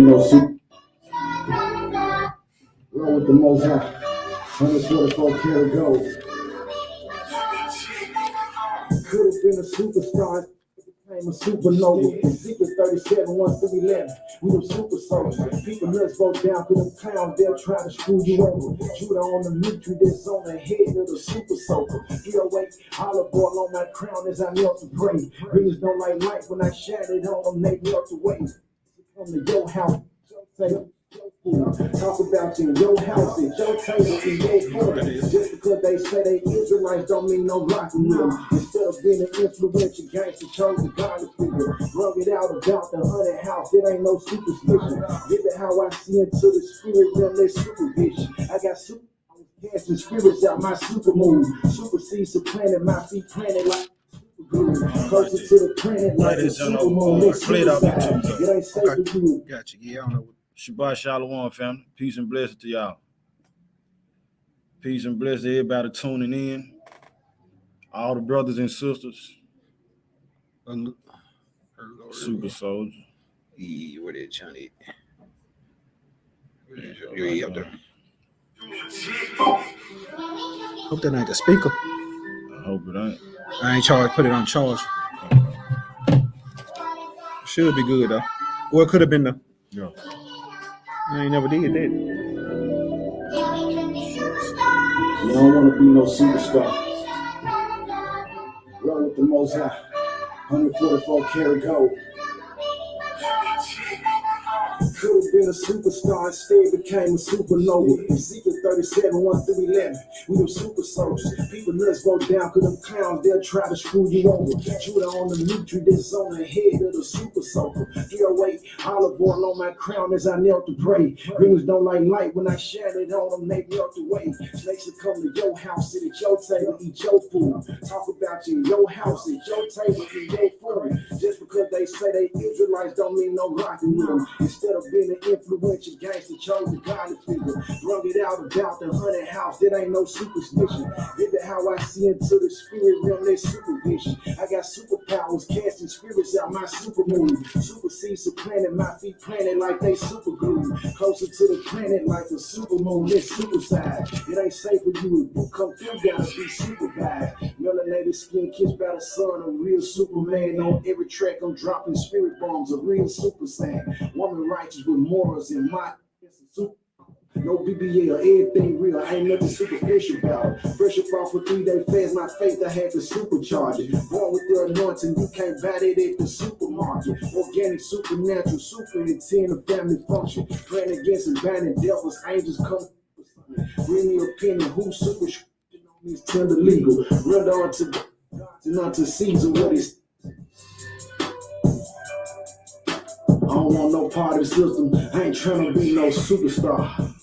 no super. Roll with the most high. 144 karat gold. Could have been a superstar. Became a supernova. Secret 37, 1 through 11. We them super soldiers. People nuts go down to them clowns. They'll try to screw you over. Judah on the military that's on the head of the super soldier. Get away, olive oil on my crown as I knelt to pray. Rings don't like light when I shine it on them. They melt away. Come to your house. Talk about you in your house, at your table, in your home. Just because they say they Israelites don't mean no rocking with them. Instead of being an influential gangster, chose the God figure. Rung it out about the 100 house, it ain't no superstition. Give it how I see into the spirit, then they supervision. I got super casting spirits out my super moon. Super seeds supplanted, my feet planted like closer to the planet like a super moon. It ain't safe for you. Gotcha. Yeah, I don't know. Shabbat Shalom, family. Peace and blessings to y'all. Peace and blessings to everybody tuning in. All the brothers and sisters. Super soldier. Yeah, what is Johnny? Yeah, up there. Hope that ain't the speaker. I hope it ain't. I ain't charged. Put it on charge. Should be good though. Or it could have been the. Yeah. I ain't never did that. You don't want to be no superstar. Roll with the most high. 144 karat gold. Could have been a superstar, instead became a supernova. Secret 37, 1 through 11. We them super soldiers. People nuts go down, cause them clowns, they'll try to screw you over. Judah on the military that's on the head of the super soldier. 308, olive oil on my crown as I knelt to pray. Rings don't like light when I shine it on them, they melt away. Snakes will come to your house, sit at your table, eat your food. Talk about you in your house, at your table, eat your food. Just because they say they Israelites don't mean no rocking with them. Instead of being an influential gangster, chose the God figure. Rung it out about the 100 house, that ain't no superstition. Give it how I see into the spirit realm, they supervision. I got superpowers, casting spirits out my super moon. Super seeds supplanted, my feet planted like they super glue. Closer to the planet like a super moon, this super side. It ain't safe for you if you come through, gotta be super bad. Melanated skin kissed by the sun, a real Superman. On every track I'm dropping spirit bombs, a real super saiyan. Woman righteous with morals in my super. No BBA or anything real, I ain't nothing superficial about it. Fresh up off a 3-day fast, my faith I had to supercharge it. Born with the anointing, you can't buy it at the supermarket. Organic, supernatural, super intent of family function. Praying against and banning devils, angels come. Bring me opinion, who's super on these tender legal. Render unto God and unto Caesar what is. I don't want no part of the system. I ain't trying to be no superstar.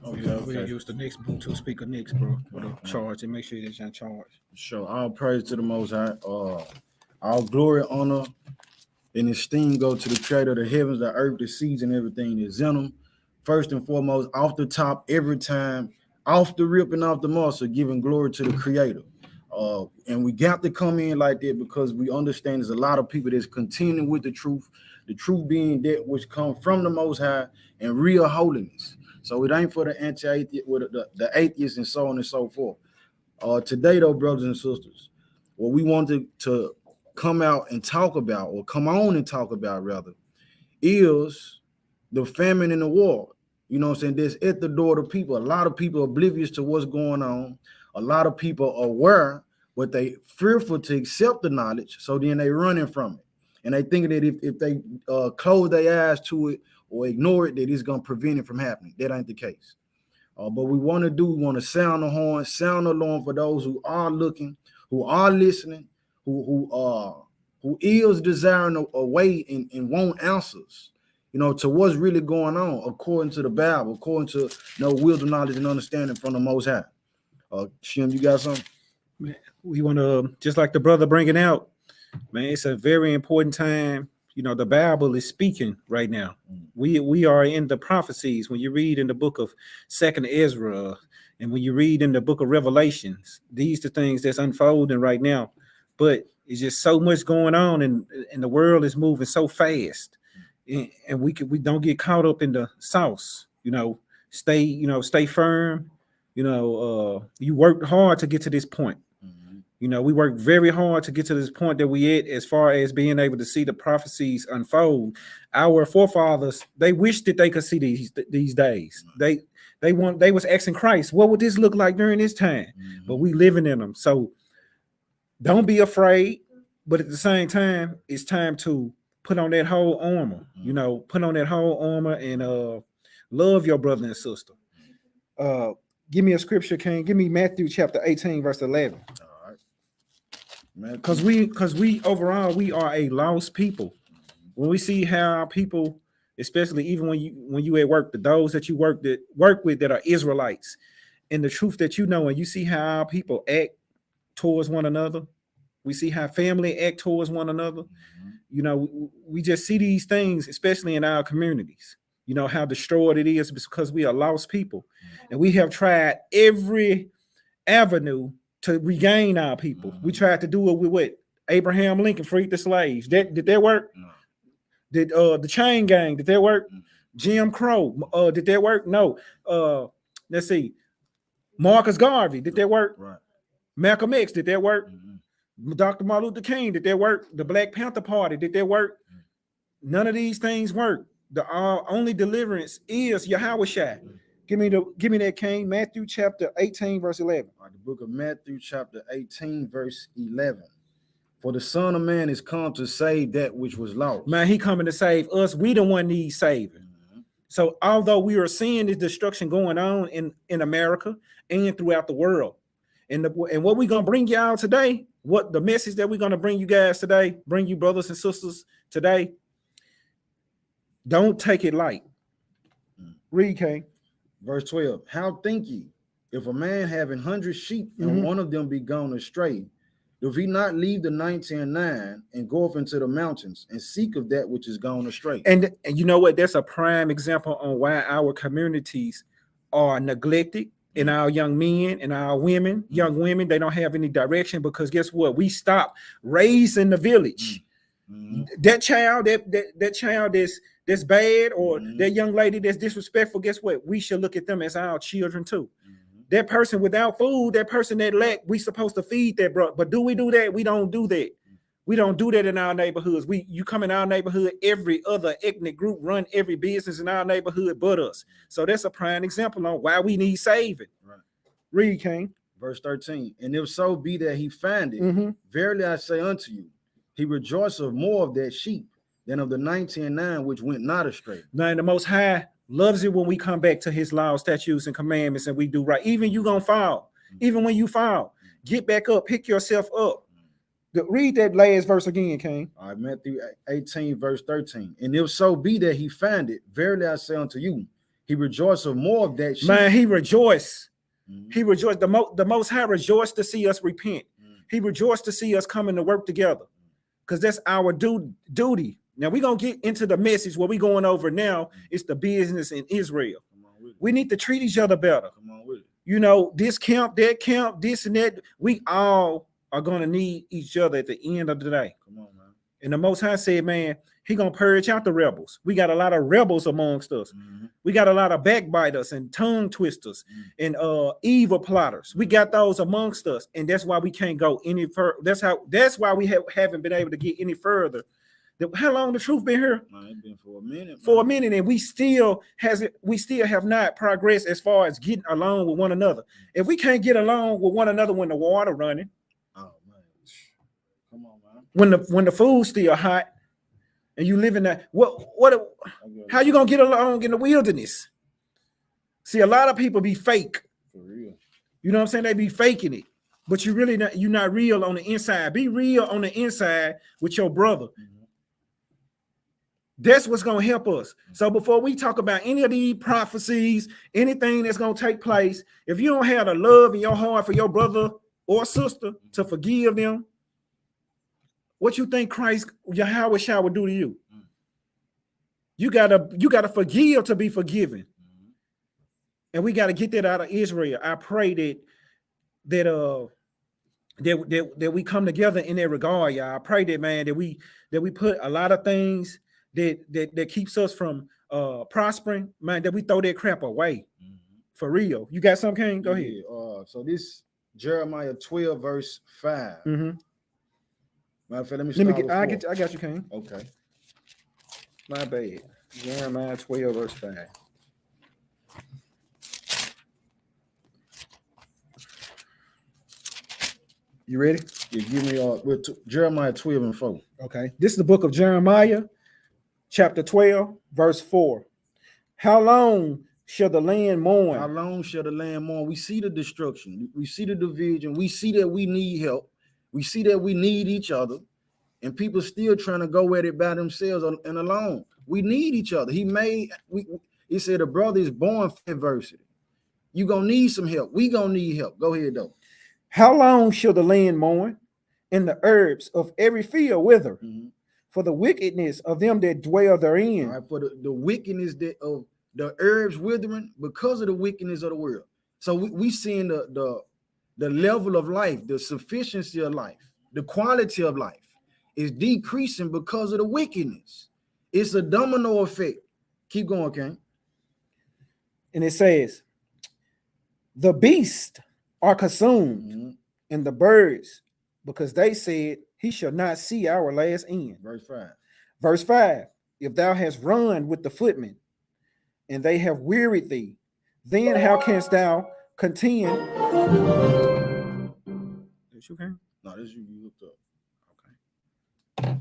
Okay. We'll use the next Bluetooth speaker next, bro. With a charge and make sure it's on charge. Sure. All praise to the Most High. All glory, honor, and esteem go to the Creator of the heavens, the earth, the seas, and everything that's in them. First and foremost, off the top, every time, off the rip and off the muscle, giving glory to the Creator. And we got to come in like that because we understand there's a lot of people that's continuing with the truth being that which come from the Most High and real holiness. So it ain't for the anti-atheist, the atheists and so on and so forth. Today, though, brothers and sisters, what we wanted to come out and talk about, or come on and talk about rather, is the famine in the world. You know what I'm saying? That's at the door of the people. A lot of people are oblivious to what's going on. A lot of people are aware, but they fearful to accept the knowledge, so then they running from it. And they think that if they close their eyes to it or ignore it, that it's going to prevent it from happening. That ain't the case. But we want to sound the horn, sound the alarm for those who are looking, who are listening, who is desiring a way and want answers, you know, to what's really going on according to the Bible, according to wisdom, knowledge, and understanding from the Most High. Shem, you got something? Man, we want to, just like the brother bringing out, man, it's a very important time. You know, the Bible is speaking right now. We are in the prophecies. When you read in the book of 2nd Ezra, and when you read in the book of Revelations, these are the things that's unfolding right now. But It's just so much going on, and the world is moving so fast, and we don't get caught up in the sauce. Stay firm. You worked hard to get to this point. We worked very hard to get to this point that we at, as far as being able to see the prophecies unfold. Our forefathers, they wished that they could see these days. They was asking Christ, what would this look like during this time? But we living in them. So don't be afraid, but at the same time, it's time to put on that whole armor. Put on that whole armor and love your brother and sister. Give me a scripture, King. Give me Matthew chapter 18, verse 11. All right. Because we overall, we are a lost people. When we see how our people, especially even when you at work, those that you work with that are Israelites, and the truth that and you see how our people act towards one another. We see how family act towards one another. We just see these things, especially in our communities. How destroyed it is because we are lost people, and we have tried every avenue to regain our people. We tried to do it with what Abraham Lincoln freed the slaves. Did that work? No. Did the chain gang, did that work? Jim Crow, did that work? No. Let's see. Marcus Garvey, did that work? Right. Malcolm X, did that work? Dr. Martin Luther King, did that work? The Black Panther Party, did that work? None of these things work. The only deliverance is Yahushua. Give me that, King. Matthew chapter 18, verse 11. All right, the book of Matthew chapter 18, verse 11. For the Son of Man is come to save that which was lost. Man, he coming to save us. We the one need saving. So although we are seeing this destruction going on in America and throughout the world, and what we're gonna bring y'all today, what the message that we're gonna bring you guys today, bring you brothers and sisters today, don't take it light. Read, King. Verse 12. How think ye, if a man having 100 sheep and one of them be gone astray, if he not leave the 99 and go off into the mountains and seek of that which is gone astray? And you know what? That's a prime example on why our communities are neglected, and our young men and our young women, they don't have any direction, because guess what? We stopped raising the village. That child, that child that's bad, or that young lady that's disrespectful, guess what? We should look at them as our children too. That person without food, that person that lack, we supposed to feed that, bro. But do we do that? We don't do that. We don't do that in our neighborhoods. You come in our neighborhood, every other ethnic group run every business in our neighborhood but us. So that's a prime example on why we need saving. Right. Read, King. Verse 13. And if so be that he find it, verily I say unto you, he rejoiceth more of that sheep than of the 99 which went not astray. Now, the Most High loves it when we come back to his laws, statutes, and commandments, and we do right. Even you gonna fall. Even when you fall, get back up, pick yourself up. Read that last verse again, King. All right, Matthew 18, verse 13. And if so be that he find it, verily I say unto you, he rejoiceth more of that sheep. Man, he rejoiced. He rejoiced. The Most High rejoiced to see us repent. He rejoiced to see us coming to work together, because that's our duty. Now we're going to get into the message. What we're going over now is the business in Israel. We need to treat each other better. Come on with it. This camp, this and that. We all are going to need each other at the end of the day. Come on, man. And the Most High said, man, he going to purge out the rebels. We got a lot of rebels amongst us. We got a lot of backbiters and tongue twisters and evil plotters. We got those amongst us. And that's why we can't go any further. That's why we haven't been able to get any further. How long the truth been here? Man, it's been for a minute. Man. For a minute, and we still have not progressed as far as getting along with one another. If we can't get along with one another when the water running, oh man, come on, man. When the food's still hot, and you live in that, how you gonna get along in the wilderness? See, a lot of people be fake. For real. You know what I'm saying? They be faking it, but you're not real on the inside. Be real on the inside with your brother. That's what's going to help us. So before we talk about any of these prophecies, anything that's going to take place, if you don't have the love in your heart for your brother or sister to forgive them, what you think Christ, Yahushua, would do to you? You gotta forgive to be forgiven. And we got to get that out of Israel. I pray that that we come together in that regard, y'all. I pray that, man, that we put a lot of things that keeps us from prospering, man, that we throw that crap away. For real. You got something, King? Go ahead. So this Jeremiah 12 verse 5. Mm-hmm. Matter of fact, let me start with 4. I got you, King. Okay. My bad. Jeremiah 12 verse 5. You ready? Yeah, give me Jeremiah 12 and 4. Okay. This is the book of Jeremiah, chapter 12, verse 4. How long shall the land mourn? How long shall the land mourn? We see the destruction. We see the division. We see that we need help. We see that we need each other. And people still trying to go at it by themselves and alone. We need each other. He said a brother is born for adversity. You gonna need some help. We gonna need help. Go ahead though. How long shall the land mourn, and the herbs of every field wither, for the wickedness of them that dwell therein? All right, for the wickedness of the herbs withering because of the wickedness of the world. So we seeing the level of life, the sufficiency of life, the quality of life is decreasing because of the wickedness. It's a domino effect. Keep going, King. And it says, the beasts are consumed, and the birds, because they said, he shall not see our last end. Verse 5. Verse 5. If thou hast run with the footmen, and they have wearied thee, then how canst thou contend? Is you, King? No, this you looked up. Okay.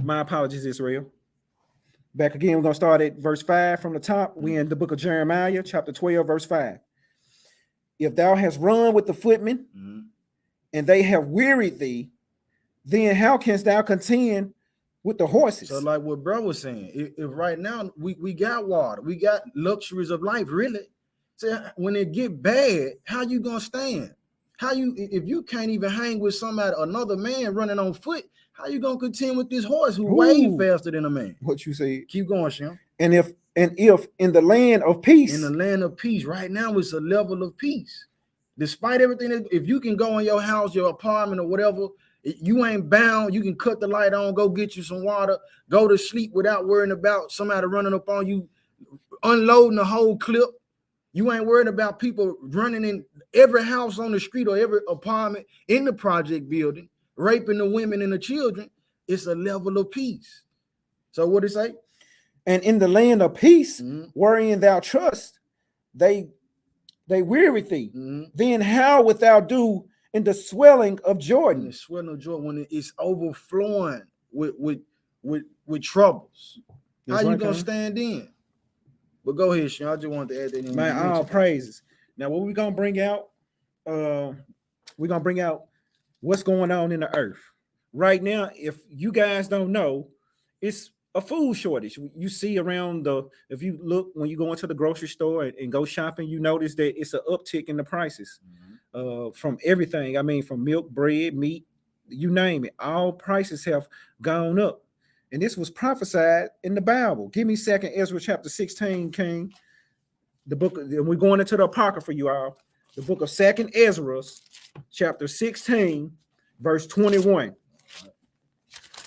My apologies, Israel. Back again, we're going to start at verse 5 from the top. We're in the book of Jeremiah, chapter 12, verse 5. If thou hast run with the footmen, and they have wearied thee, then how canst thou contend with the horses? So like what bro was saying, if right now we got water, we got luxuries of life, really. So when it get bad, how you gonna stand? If you can't even hang with another man running on foot, how you gonna contend with this horse who way faster than a man? What you say? Keep going, Shem. And if in the land of peace, in the land of peace, right now it's a level of peace. Despite everything, if you can go in your house, your apartment, or whatever, you ain't bound. You can cut the light on, go get you some water, go to sleep without worrying about somebody running up on you, unloading the whole clip. You ain't worried about people running in every house on the street or every apartment in the project building, raping the women and the children. It's a level of peace. So what it say? And in the land of peace, wherein thou trust, they weary thee. Then how wilt thou do in the swelling of Jordan? In the swelling of Jordan, when it's overflowing with troubles. How you gonna stand in? But go ahead, Sean. I just wanted to add that in. Man, all praises. Now, what we're gonna bring out, we're gonna bring out what's going on in the earth right now. If you guys don't know, it's a food shortage. You see around if you look when you go into the grocery store and go shopping, you notice that it's an uptick in the prices from everything. I mean, from milk, bread, meat, you name it. All prices have gone up. And this was prophesied in the Bible. Give me 2nd Ezra chapter 16, King. The book, and we're going into the Apocrypha, you all. The book of 2nd Ezra, chapter 16, verse 21.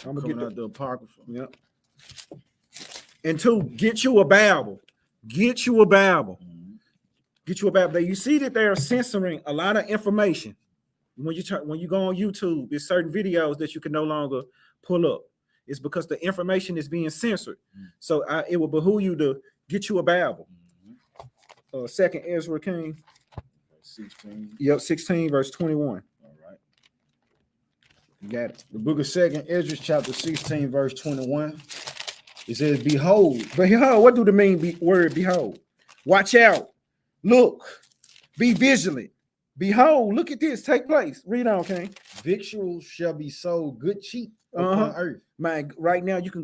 I'm gonna get the Apocrypha. Yep. And 2, get you a Bible. Get you a Bible. Get you a Bible. You see that they are censoring a lot of information. When you go on YouTube, there's certain videos that you can no longer pull up. It's because the information is being censored. So it will behoove you to get you a Bible. 2nd Ezra, King. 16. Yep, 16, verse 21. All right. You got it. The book of 2nd Ezra, chapter 16, verse 21. It says, behold. Behold, what do the mean word behold? Watch out. Look. Be vigilant. Behold, look at this take place. Read on, King. Victuals shall be sold good cheap upon earth. Man, right now you can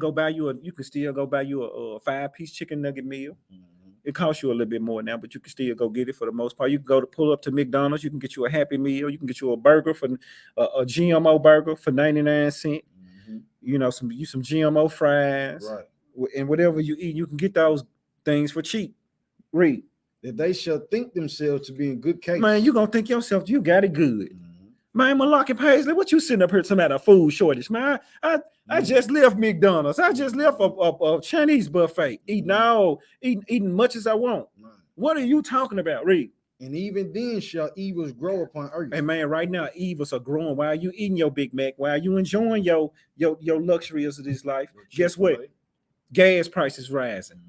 still go buy you a 5-piece chicken nugget meal. It costs you a little bit more now, but you can still go get it for the most part. You can go to pull up to McDonald's. You can get you a Happy Meal. You can get you a burger for a GMO burger for 99 cents. You know, some GMO fries, right? And whatever you eat, you can get those things for cheap. Read. That they shall think themselves to be in good case. Man, you gonna think yourself you got it good. Man, Malak and Paisley, what you sitting up here talking about a food shortage, man? I just left McDonald's. I just left a Chinese buffet, eating much as I want. What are you talking about, Reed? And even then shall evils grow upon earth. Hey man, right now evils are growing. Why are you eating your Big Mac? Why are you enjoying your luxuries of this life? Guess what? Gas prices rising.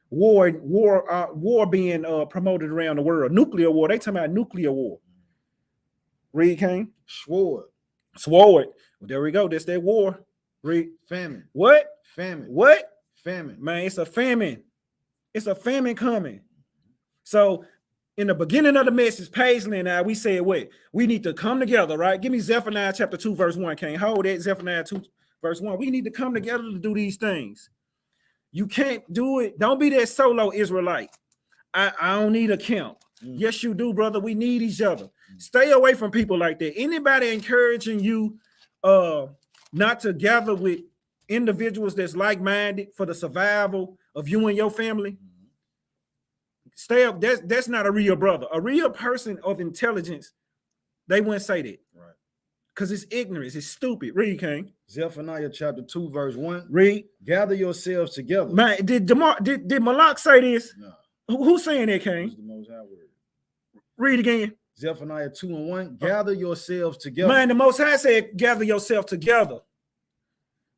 War being promoted around the world. Nuclear war. They talking about nuclear war. Reed King. Sword. Well, there we go. That's that war. Reed. Famine. What? Famine. What? Famine. Man, it's a famine. It's a famine coming. So in the beginning of the message, Paisley and I, we said, wait, we need to come together, right? Give me Zephaniah chapter 2, verse 1. Can't hold that. Zephaniah 2, verse 1. We need to come together to do these things. You can't do it. Don't be that solo Israelite. I don't need a camp. Yes, you do, brother. We need each other. Stay away from people like that. Anybody encouraging you not to gather with individuals that's like-minded for the survival of you and your family, stay up. That's not a real brother. A real person of intelligence, they wouldn't say that. Right. Because it's ignorance. It's stupid. Read, King. Zephaniah chapter 2, verse 1. Read. Gather yourselves together. Man, did Malak say this? No. Who's saying that, King? It's the Most High word. Read again. Zephaniah 2 and 1. Gather yourselves together. Man, the Most High said, gather yourself together.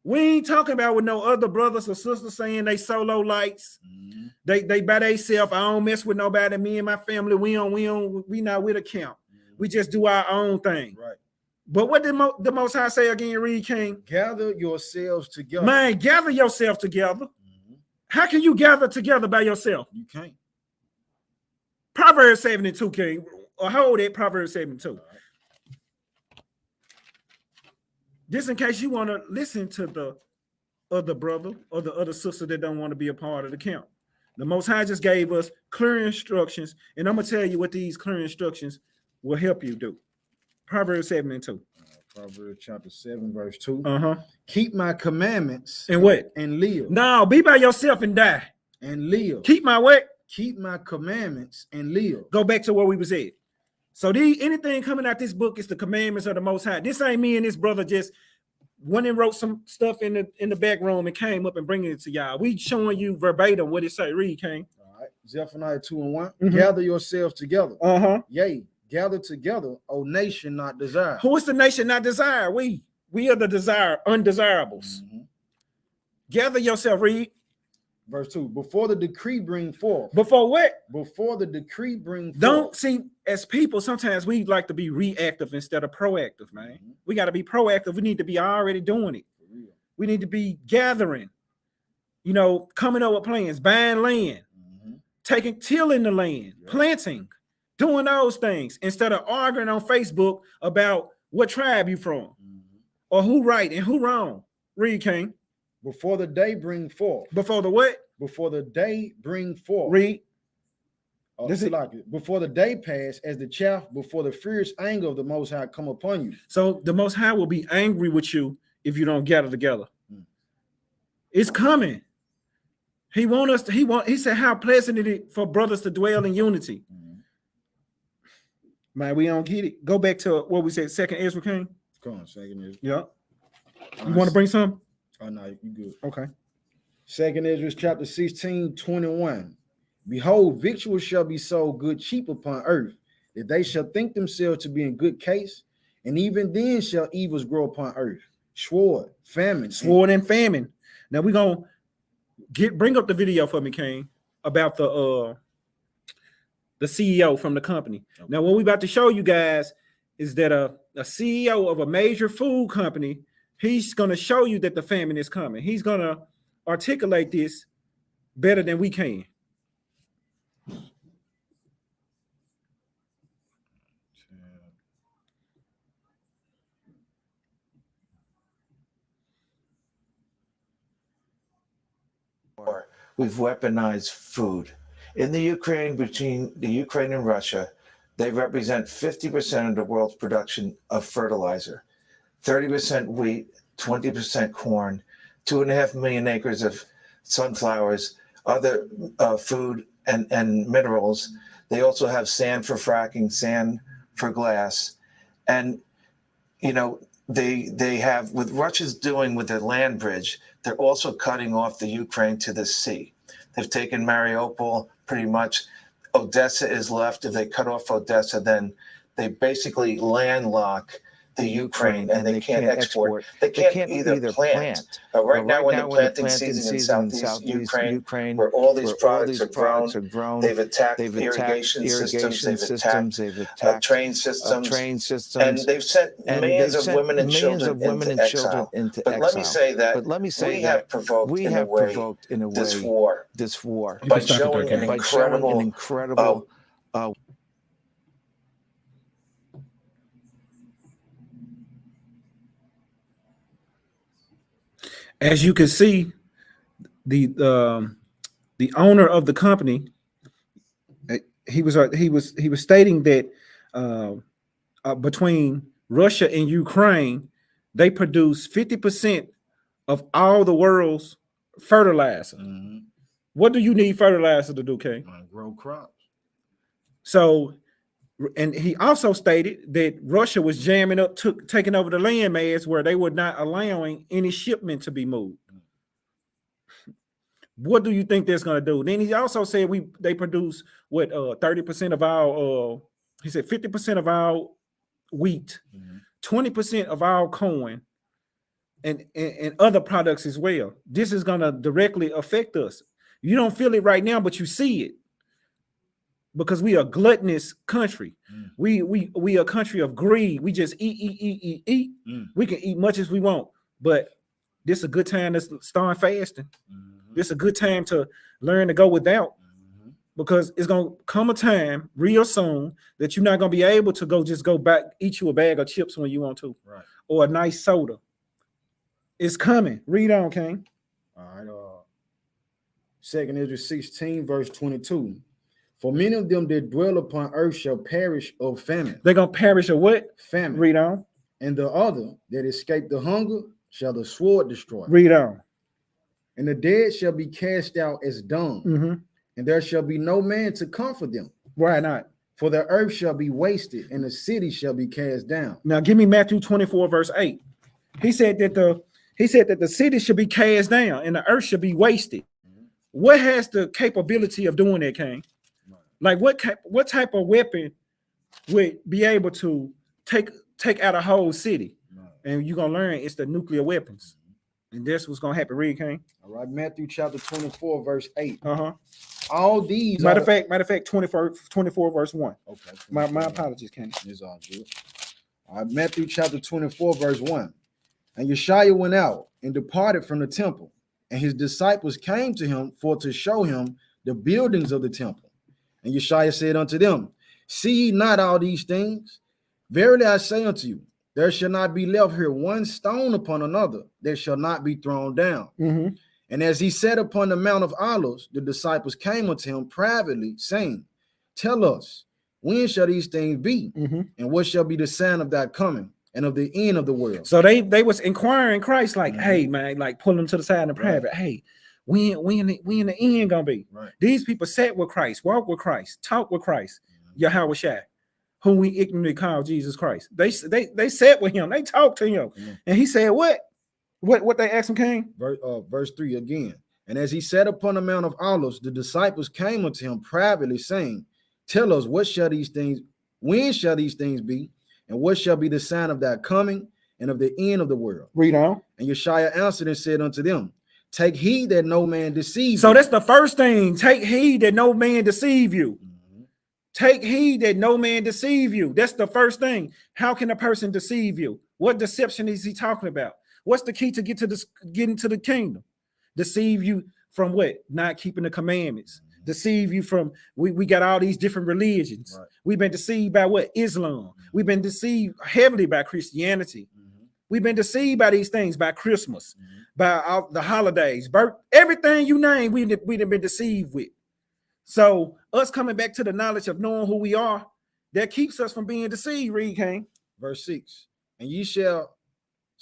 We ain't talking about with no other brothers or sisters saying they solo lights. Mm-hmm. They by themselves. I don't mess with nobody. Me and my family, we not with a camp. Mm-hmm. We just do our own thing. Right. But what did the Most High say again, Reed King? Gather yourselves together. Man, gather yourself together. Mm-hmm. How can you gather together by yourself? You can't. Proverbs 72, King. Or hold it, Proverbs 72. Right. Just in case you want to listen to the other brother or the other sister that don't want to be a part of the camp. The Most High just gave us clear instructions, and I'm going to tell you what these clear instructions will help you do. Proverbs 72. Proverbs chapter 7, verse 2. Keep my commandments. And what? And live. No, be by yourself and die. And live. Keep my what? Keep my commandments and live. Go back to where we was at. So anything coming out this book is the commandments of the Most High. This ain't me and this brother just went and wrote some stuff in the back room and came up and bringing it to y'all. We showing you verbatim what it say. Read, King. All right. Zephaniah 2 and 1. Mm-hmm. Gather yourselves together. Yea, gather together, O nation not desired. Who is the nation not desired? We are the undesirables. Mm-hmm. Gather yourself, read. Verse 2, before the decree bring forth. Before what? Before the decree bring forth. Don't see, as people, sometimes we like to be reactive instead of proactive, man. Mm-hmm. We got to be proactive. We need to be already doing it. We need to be gathering, coming up with plans, buying land, tilling the land, planting, doing those things instead of arguing on Facebook about what tribe you from or who right and who wrong. Read, King. Before the day bring forth. Before the what? Before the day bring forth. Read. Before the day pass as the chaff, before the fierce anger of the Most High come upon you. So the Most High will be angry with you if you don't gather together. It's coming. He said how pleasant it is for brothers to dwell in unity. Man, we don't get it. Go back to what we said, 2nd Ezra, King. Come on, 2nd Ezra. Yeah. You want to bring some? Oh, no, you good. Okay. 2nd Ezra chapter 16, 21. Behold, victuals shall be sold good cheap upon earth, that they shall think themselves to be in good case, and even then shall evils grow upon earth. Sword, famine. Sword and famine. Now we're gonna bring up the video for me, King, about the CEO from the company. Okay. Now, what we about to show you guys is that a CEO of a major food company, he's gonna show you that the famine is coming. He's gonna articulate this better than we can. We've weaponized food. In the Ukraine, between the Ukraine and Russia, they represent 50% of the world's production of fertilizer, 30% wheat, 20% corn, 2.5 million acres of sunflowers, other food and minerals. They also have sand for fracking, sand for glass. And you know, they have, with Russia's doing with their land bridge, they're also cutting off the Ukraine to the sea. They've taken Mariupol pretty much. Odessa is left. If they cut off Odessa, then they basically landlock the Ukraine, and they can't export. They can't either plant. Right now, when the planting season in southeast Ukraine, where all these products are grown, they've attacked irrigation systems, they've attacked train systems, and they've sent millions of women and children into exile. But let me say that we have provoked in a way this war by showing an incredible As you can see, the owner of the company, he was stating that between Russia and Ukraine, they produce 50% of all the world's fertilizer. Mm-hmm. What do you need fertilizer to do, King? Grow crops. So, and he also stated that Russia was jamming up, taking over the landmass where they were not allowing any shipment to be moved. What do you think that's going to do? Then he also said they produce what 30% of our he said 50% of our wheat, 20% of our corn, and other products as well. This is going to directly affect us. You don't feel it right now, but you see it. Because we are a gluttonous country. We are a country of greed. We just eat. We can eat much as we want, but this is a good time to start fasting. This is a good time to learn to go without, because it's gonna come a time real soon that you're not gonna be able to go back, eat you a bag of chips when you want to, right? Or a nice soda. It's coming. Read on, King. All right. 2 Ezra 16, verse 22. For many of them that dwell upon earth shall perish of famine. They're going to perish of what? Famine. Read on. And the other that escape the hunger shall the sword destroy. Read on. And the dead shall be cast out as dung, and there shall be no man to comfort them. Why not? For the earth shall be wasted, and the city shall be cast down. Now give me Matthew 24, verse 8. He said that the city should be cast down and the earth should be wasted. What has the capability of doing that, King? Like what type of weapon would be able to take out a whole city? And you're gonna learn it's the nuclear weapons. And that's what's gonna happen. Read, King. All right, Matthew chapter 24, verse 8. All these matter of fact, 24 verse 1. Okay. My apologies, King. It's all good. All right, Matthew chapter 24, verse 1. And Yeshua went out and departed from the temple, and his disciples came to him for to show him the buildings of the temple. And Yeshua said unto them, see ye not all these things? Verily I say unto you, there shall not be left here one stone upon another that shall not be thrown down. And as he sat upon the Mount of Olives, the disciples came unto him privately, saying, tell us, when shall these things be? And what shall be the sign of thy coming and of the end of the world? So they was inquiring Christ, like, hey, man, like pulling them to the side in private. Hey, when the end gonna be? These people sat with Christ, walked with Christ, talked with Christ, Yahweh Shai, whom we ignorantly call Jesus Christ. They sat with him, they talked to him, and he said, what they asked him, King? Verse 3 again. And as he sat upon the Mount of Olives, the disciples came unto him privately, saying, tell us, when shall these things be, and what shall be the sign of thy coming and of the end of the world? Read on. And Yeshua answered and said unto them, take heed that no man deceive you. So that's the first thing. Take heed that no man deceive you. Take heed that no man deceive you. That's the first thing. How can a person deceive you? What deception is he talking about? What's the key to get into the kingdom? Deceive you from what? Not keeping the commandments. Deceive you from, we got all these different religions. We've been deceived by what? Islam. We've been deceived heavily by Christianity. We've been deceived by these things, by Christmas, by all the holidays, birth, everything you name, we've been deceived with. So us coming back to the knowledge of knowing who we are, that keeps us from being deceived. Read, King. Verse 6. And ye shall,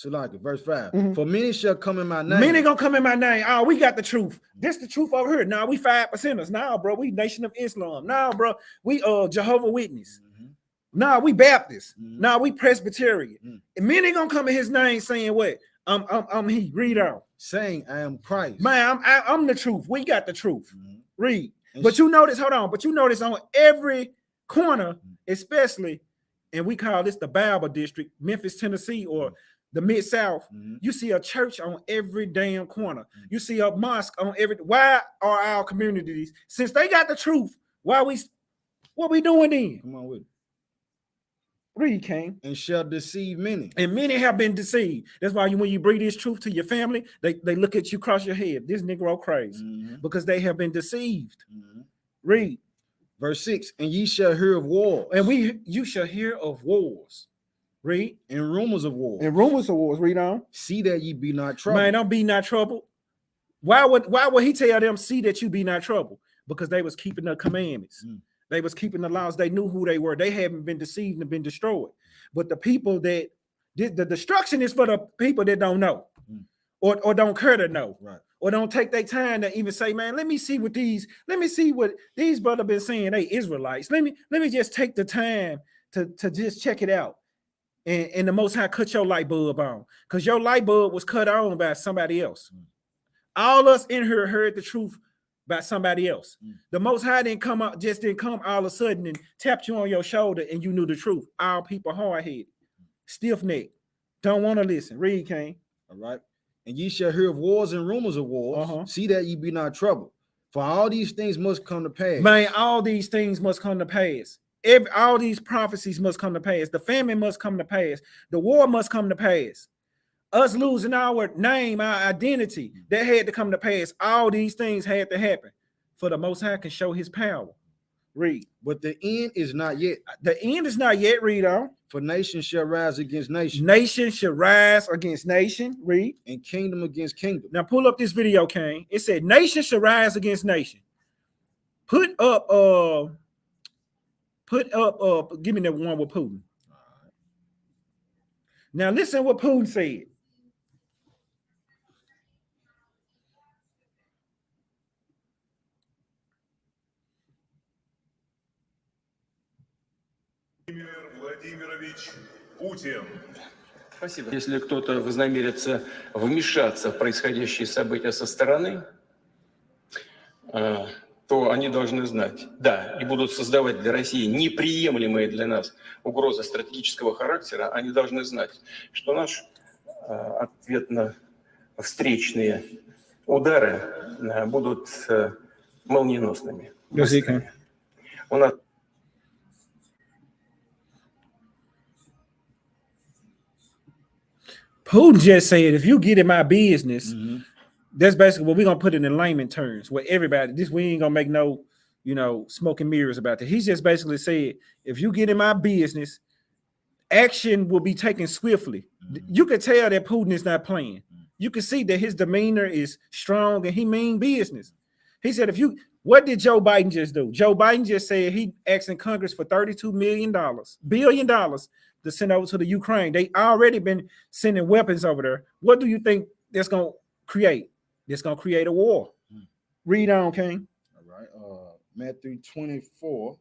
verse 5. For many shall come in my name. Many gonna come in my name. Oh, we got the truth. This the truth over here. Now we 5%ers. Now, bro, we Nation of Islam. Now, bro, we Jehovah Witness. Nah, we Baptist. Mhm. Nah, we Presbyterian. Mhm. And many gonna come in his name saying what? I'm he. Read on. saying, I am Christ. Man, I'm the truth. We got the truth. Mhm. Read. And But you notice, hold on, but you notice on every corner, especially, and we call this the Bible district, Memphis, Tennessee, or the Mid-South, Mhm. you see a church on every damn corner. You see a mosque on every. Why are our communities, since they got the truth, what we doing then? Come on with it. Read, King. And shall deceive many. And many have been deceived. That's why when you bring this truth to your family, they look at you cross your head. This Negro crazy. Mhm. Because they have been deceived. Mhm. Read. Verse 6, and ye shall hear of wars. And you shall hear of wars. Read. And rumors of wars. And rumors of wars. Read on. See that ye be not troubled. Man, don't be not troubled. Why would he tell them, see that you be not troubled? Because they was keeping the commandments. They was keeping the laws. They knew who they were. They haven't been deceived and been destroyed. But the people that the destruction is for the people that don't know or don't care to know. Right. Or don't take their time to even say, man, let me see what these brothers been saying. They Israelites. Let me just take the time to just check it out. And the Most High cut your light bulb on. Because your light bulb was cut on by somebody else. All us in here heard the truth by somebody else. The Most High didn't come all of a sudden and tapped you on your shoulder and you knew the truth. All people hard-headed, stiff-necked, don't want to listen. Read, King. All right. And ye shall hear of wars and rumors of wars. See that ye be not troubled. For all these things must come to pass. Man, all these things must come to pass. All these prophecies must come to pass. The famine must come to pass. The war must come to pass. Us losing our name, our identity, that had to come to pass. All these things had to happen for the Most High can show his power. Read. But the end is not yet. The end is not yet. Read on. For nation shall rise against nation. Nation shall rise against nation. Read. And kingdom against kingdom. Now pull up this video, King. It said nation shall rise against nation. Put up, give me that one with Putin. Now listen what Putin said. Владимирович Путин. Спасибо. Если кто-то вознамерится вмешаться в происходящие события со стороны, то они должны знать, да, и будут создавать для России неприемлемые для нас угрозы стратегического характера, они должны знать, что наш ответно-встречные удары будут молниеносными. У нас Putin just said, if you get in my business, that's basically what we're gonna put it in layman terms. Where everybody, we ain't gonna make no, smoke and mirrors about that. He's just basically said, if you get in my business, action will be taken swiftly. You can tell that Putin is not playing. You can see that his demeanor is strong and he mean business. He said, what did Joe Biden just do? Joe Biden just said he asking Congress for $32 billion to send over to the Ukraine. They already been sending weapons over there. What do you think that's going to create? It's going to create a war. Read on, King. All right. Matthew 24.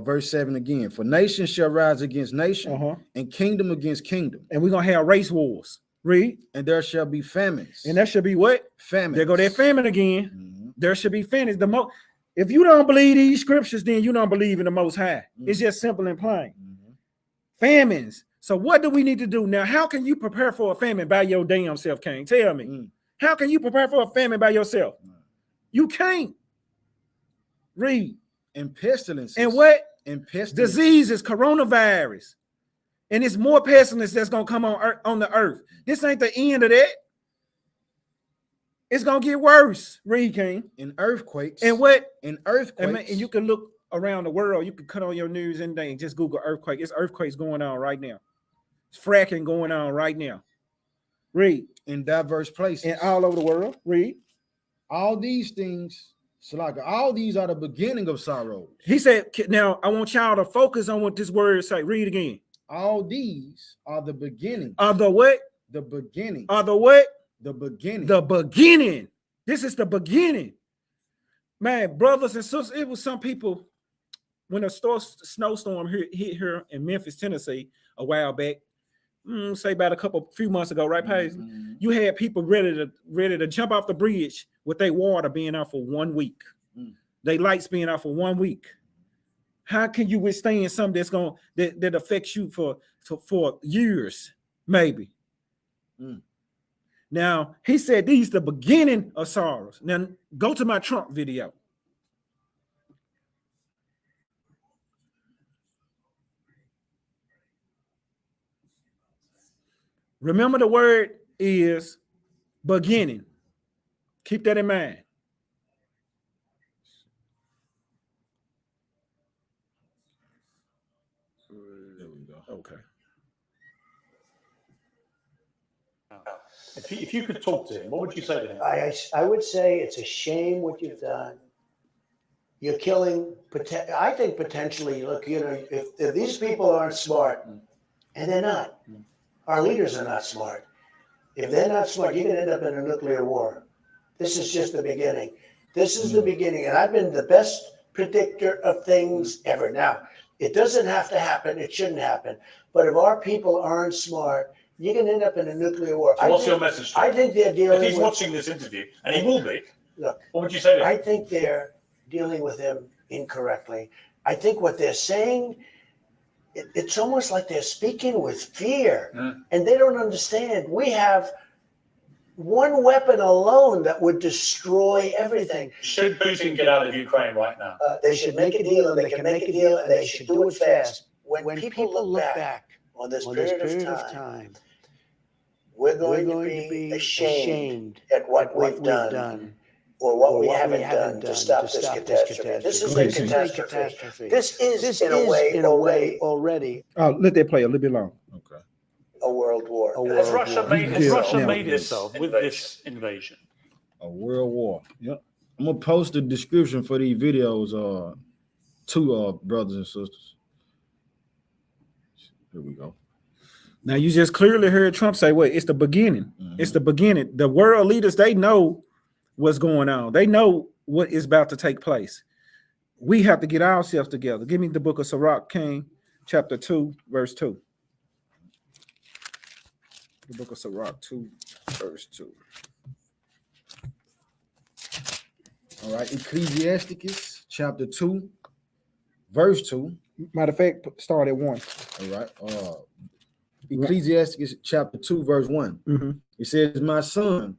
Verse 7 again. For nation shall rise against nation and kingdom against kingdom. And we're going to have race wars. Read. And there shall be famines. And there shall be what? Famines. There go that famine again. There should be famines. If you don't believe these scriptures, then you don't believe in the Most High. It's just simple and plain. Famines. So what do we need to do now? How can you prepare for a famine by your damn self, King? Tell me. How can you prepare for a famine by yourself? You can't. Read. And pestilences. And what? And pestilences. Diseases, coronavirus. And it's more pestilence that's going to come on the earth. This ain't the end of that. It's going to get worse. Read, King. And earthquakes. And what? And earthquakes. And you can look around the world. You can cut on your news and then just Google earthquake. It's earthquakes going on right now. It's fracking going on right now. Read. In diverse places. And all over the world. Read. All these things, Salaka, all these are the beginning of sorrows. He said, now I want y'all to focus on what this word say. Read again. All these are the beginning. Are the what? The beginning. Are the what? The beginning. The beginning. This is the beginning. Man, brothers and sisters, it was some people, when a snowstorm hit here in Memphis, Tennessee, a while back, say about a few months ago, right, Paisley? You had people ready to jump off the bridge with their water being out for 1 week, they lights being out for 1 week. How can you withstand something that affects you for years, maybe? Now he said these the beginning of sorrows. Now go to my Trump video. Remember, the word is beginning. Keep that in mind. There we go. Okay. If you could talk to him, what would you say to him? I would say it's a shame what you've done. You're killing. I think potentially, look, you know, if these people aren't smart, and they're not, our leaders are not smart. If they're not smart, you're going to end up in a nuclear war. This is just the beginning. This is the beginning, and I've been the best predictor of things ever. Now, it doesn't have to happen. It shouldn't happen. But if our people aren't smart, you're going to end up in a nuclear war. So what's your message to him? I think they're dealing If he's watching this interview, and he will be, look, what would you say to him? I think they're dealing with him incorrectly. I think what they're saying, it's almost like they're speaking with fear, and they don't understand. We have one weapon alone that would destroy everything. Should Putin get out of Ukraine right now? They should make a deal, and they can make a deal, and they should do it fast. When people look back on this period of time, we're going to be ashamed at what we've done or what we haven't done to stop this catastrophe. This is a catastrophe. This is, in a way, already Let that play a little bit long. Okay. a world war. Has Russia made itself with this invasion? A world war. Yep. I'm gonna post the description for these videos to brothers and sisters. Here we go. Now you just clearly heard Trump say, "What? It's the beginning. It's the beginning." The world leaders, they know what's going on. They know what is about to take place. We have to get ourselves together. Give me the book of Sirach, King, chapter 2, verse 2. The book of Sirach 2, verse 2. All right, Ecclesiasticus chapter 2, verse 2. Matter of fact, start at 1. All right. Ecclesiasticus chapter 2, verse 1. It says, "My son,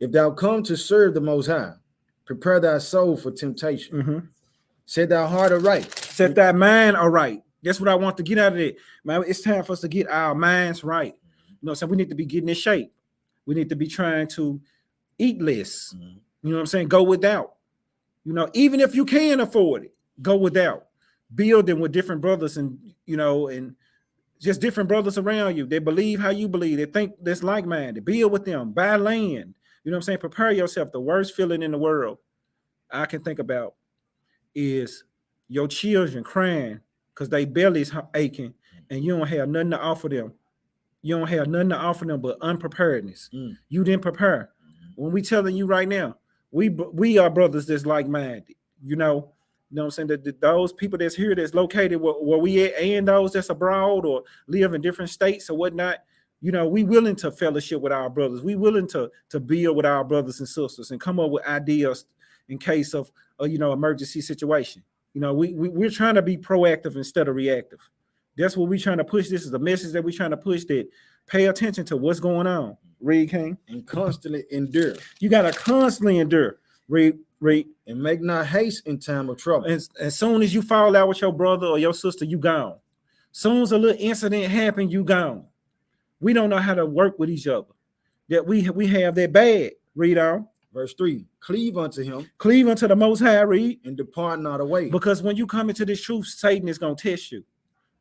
if thou come to serve the Most High, prepare thy soul for temptation. Set thy heart aright. Set thy mind aright." That's what I want to get out of it. Man, it's time for us to get our minds right. You know what I'm saying? We need to be getting in shape. We need to be trying to eat less. You know what I'm saying? Go without. You know, even if you can afford it, go without. Building with different brothers and, you know, and just different brothers around you. They believe how you believe. They think that's like-minded. Build with them. Buy land. You know what I'm saying? Prepare yourself. The worst feeling in the world I can think about is your children crying because they belly's aching and you don't have nothing to offer them. You don't have nothing to offer them but unpreparedness. You didn't prepare. When we telling you right now, we are brothers that's like-minded. You know what I'm saying? That those people that's here, that's located where we at, and those that's abroad or live in different states or whatnot, you know, we willing to fellowship with our brothers. We willing to build with our brothers and sisters and come up with ideas in case of emergency situation. You know, we're trying to be proactive instead of reactive. That's what we're trying to push. This is the message that we're trying to push, that pay attention to what's going on. Read, King. And constantly endure. You got to constantly endure. Read. And make not haste in time of trouble. And as soon as you fall out with your brother or your sister, you gone. Soon as a little incident happen, you gone. We don't know how to work with each other. That we have that bad. Read on. Verse 3. Cleave unto him. Cleave unto the Most High. Read. And depart not away. Because when you come into this truth, Satan is going to test you.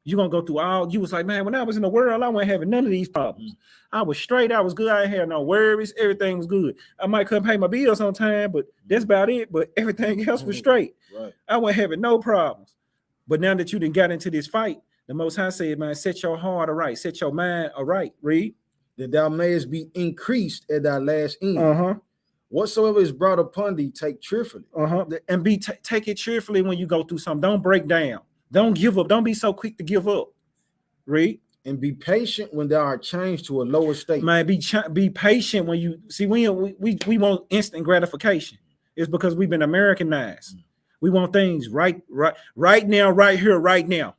You're going to go through all. You was like, man, when I was in the world, I wasn't having none of these problems. I was straight. I was good. I had no worries. Everything was good. I might couldn't pay my bills on time, but that's about it. But everything else was straight. Right. I wasn't having no problems. But now that you done got into this fight, the Most High said, man, set your heart aright. Set your mind aright. Read. That thou mayest be increased at thy last end. Whatsoever is brought upon thee, take cheerfully. And take it cheerfully when you go through something. Don't break down. Don't give up. Don't be so quick to give up. Read. And be patient when thou art changed to a lower state. Man, be patient when you see we want instant gratification. It's because we've been Americanized. We want things right now, right here, right now.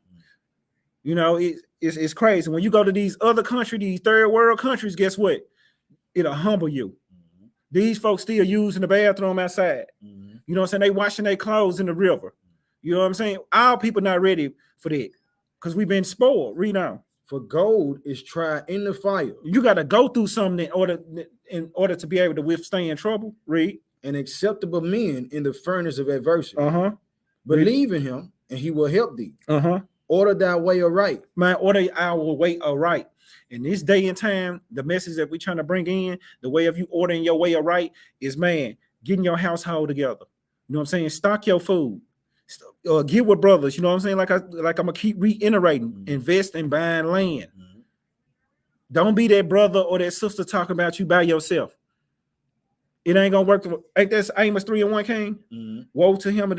You know, it's crazy. When you go to these other countries, these third world countries, guess what? It'll humble you. These folks still using the bathroom outside. You know what I'm saying? They washing their clothes in the river. You know what I'm saying? Our people not ready for that because we've been spoiled. Read on. For gold is tried in the fire. You got to go through something in order to be able to withstand trouble. Read. And acceptable men in the furnace of adversity. Believe in him, and he will help thee. Order thy way aright. Man, order our way aright. In this day and time, the message that we're trying to bring in, the way of you ordering your way aright is, man, getting your household together. You know what I'm saying? Stock your food. Get with brothers. You know what I'm saying? Like I'm gonna keep reiterating. Invest in buying land. Don't be that brother or that sister talking about you by yourself. It ain't gonna work. Ain't that Amos 3:1 King? Woe to him.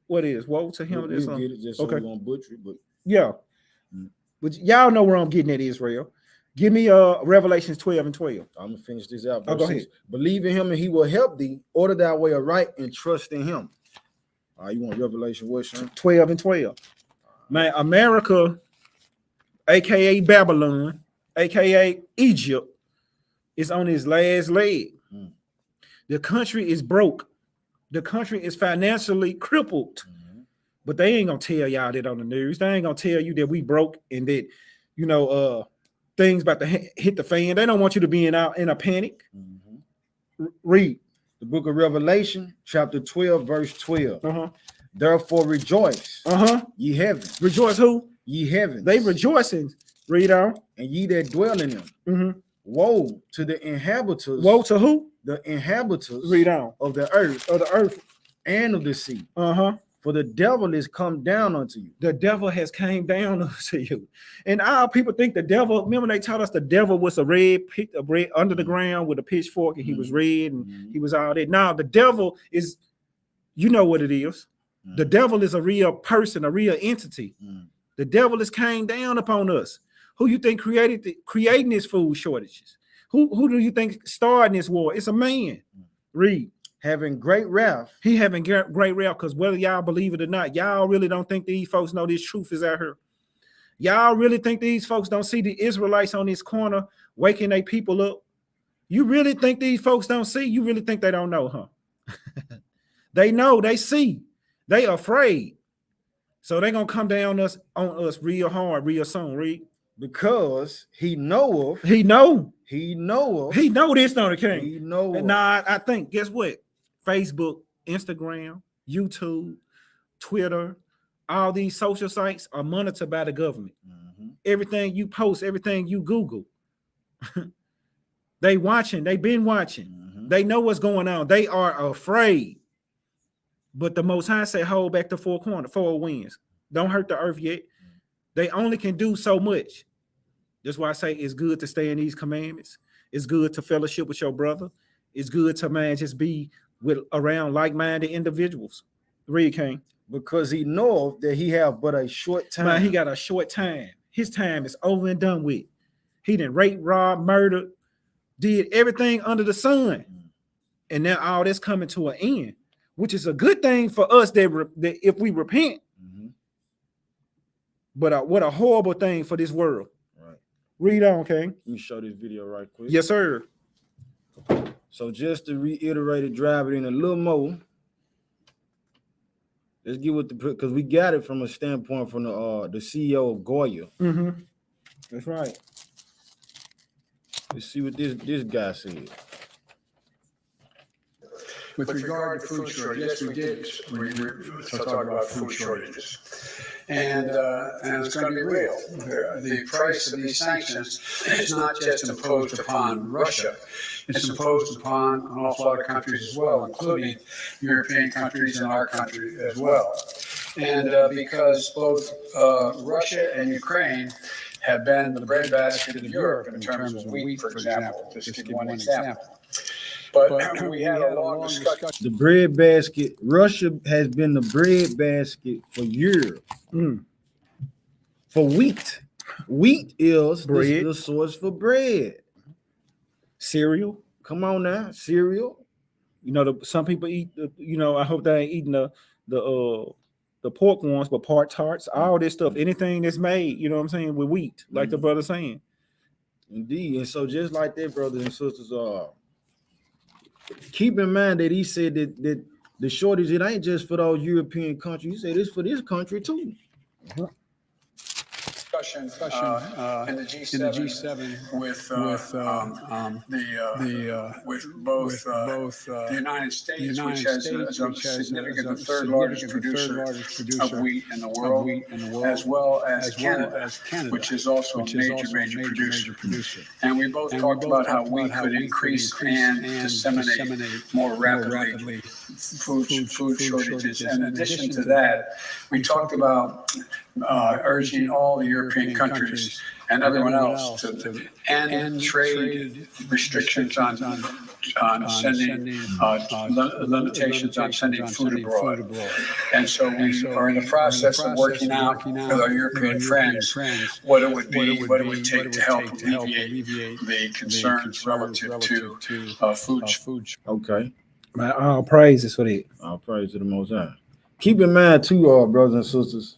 What is woe to him? We'll get it just so we won't butcher it, but yeah. But y'all know where I'm getting at, Israel. Give me Revelations 12:12. I'm gonna finish this out. Go ahead. Believe in him and he will help thee. Order thy way aright and trust in him. You want Revelation what, son? 12:12. Man, America, aka Babylon, aka Egypt, is on its last leg. The country is broke. The country is financially crippled. But they ain't gonna tell y'all that on the news. They ain't gonna tell you that we broke and that, you know, things about to hit the fan. They don't want you to be in a panic. Read the book of Revelation, chapter 12, verse 12. Therefore rejoice, ye heavens. Rejoice who? Ye heavens. They rejoicing. Read on. And ye that dwell in them. Woe to the inhabitants. Woe to who? The inhabitants. Read on. Of the earth and of the sea. For the devil is come down unto you. The devil has came down unto you. And our people think the devil, remember they taught us the devil was a red under the ground with a pitchfork, and he was red and he was all that. Now the devil is, you know what it is. The devil is a real person, a real entity. The devil is came down upon us. Who you think creating these food shortages? Who do you think started this war? It's a man. Read. Having great wrath. He having great wrath, because whether y'all believe it or not, y'all really don't think these folks know this truth is out here. Y'all really think these folks don't see the Israelites on this corner waking their people up? You really think these folks don't see? You really think they don't know, huh? They know, they see. They afraid. So they're going to come down on us real hard, real soon. Read. Because he know this, don't the king. He know. Nah, I think, guess what? Facebook, Instagram, YouTube, Twitter, all these social sites are monitored by the government. Everything you post, everything you Google, they've been watching. They know what's going on. They are afraid. But the Most High say, hold back the four winds. Don't hurt the earth yet. They only can do so much. That's why I say it's good to stay in these commandments. It's good to fellowship with your brother. It's good to, man, just be around like-minded individuals. Read, King. Because he knoweth that he have but a short time. Man, he got a short time. His time is over and done with. He done raped, robbed, murdered, did everything under the sun. And now all that's coming to an end, which is a good thing for us that if we repent. But what a horrible thing for this world. Right. Read on, King. Let me show this video right quick. Yes, sir. So just to reiterate it, drive it in a little more. Let's get with because we got it from a standpoint from the CEO of Goya. That's right. Let's see what this guy said. With regard to food shortages, yes, we did talk about food shortages. And it's going to be real. The price of these sanctions is not just imposed upon Russia. It's imposed upon an awful lot of countries as well, including European countries and our country as well. And because both Russia and Ukraine have been the breadbasket of Europe in terms of wheat, for example, just to give one example. But we had a long discussion. The bread basket, Russia has been the bread basket for years. For wheat. Wheat is Bread. the source for bread. Cereal. Come on now, cereal. You know, some people eat. I hope they ain't eating the pork ones, but part tarts, all this stuff, anything that's made. You know what I'm saying, with wheat, like the brother saying. Indeed, and so just like that, brothers and sisters, keep in mind that he said that the shortage, it ain't just for those European countries. He said it's for this country too. Discussion in the G7 with both the United States, which has a significant, the third largest producer of wheat in the world, as well as Canada, which is also a major producer. And we both talked about how wheat could increase and disseminate more rapidly food shortages. And in addition to that, we talked about urging all the European countries and everyone else to end trade restrictions on sending limitations on sending food abroad. And so we are in the process of working out with our European friends what it would take to help alleviate the concerns relative to food. Okay. Man, all praises for that. All praise to the Most High. Keep in mind too, brothers and sisters,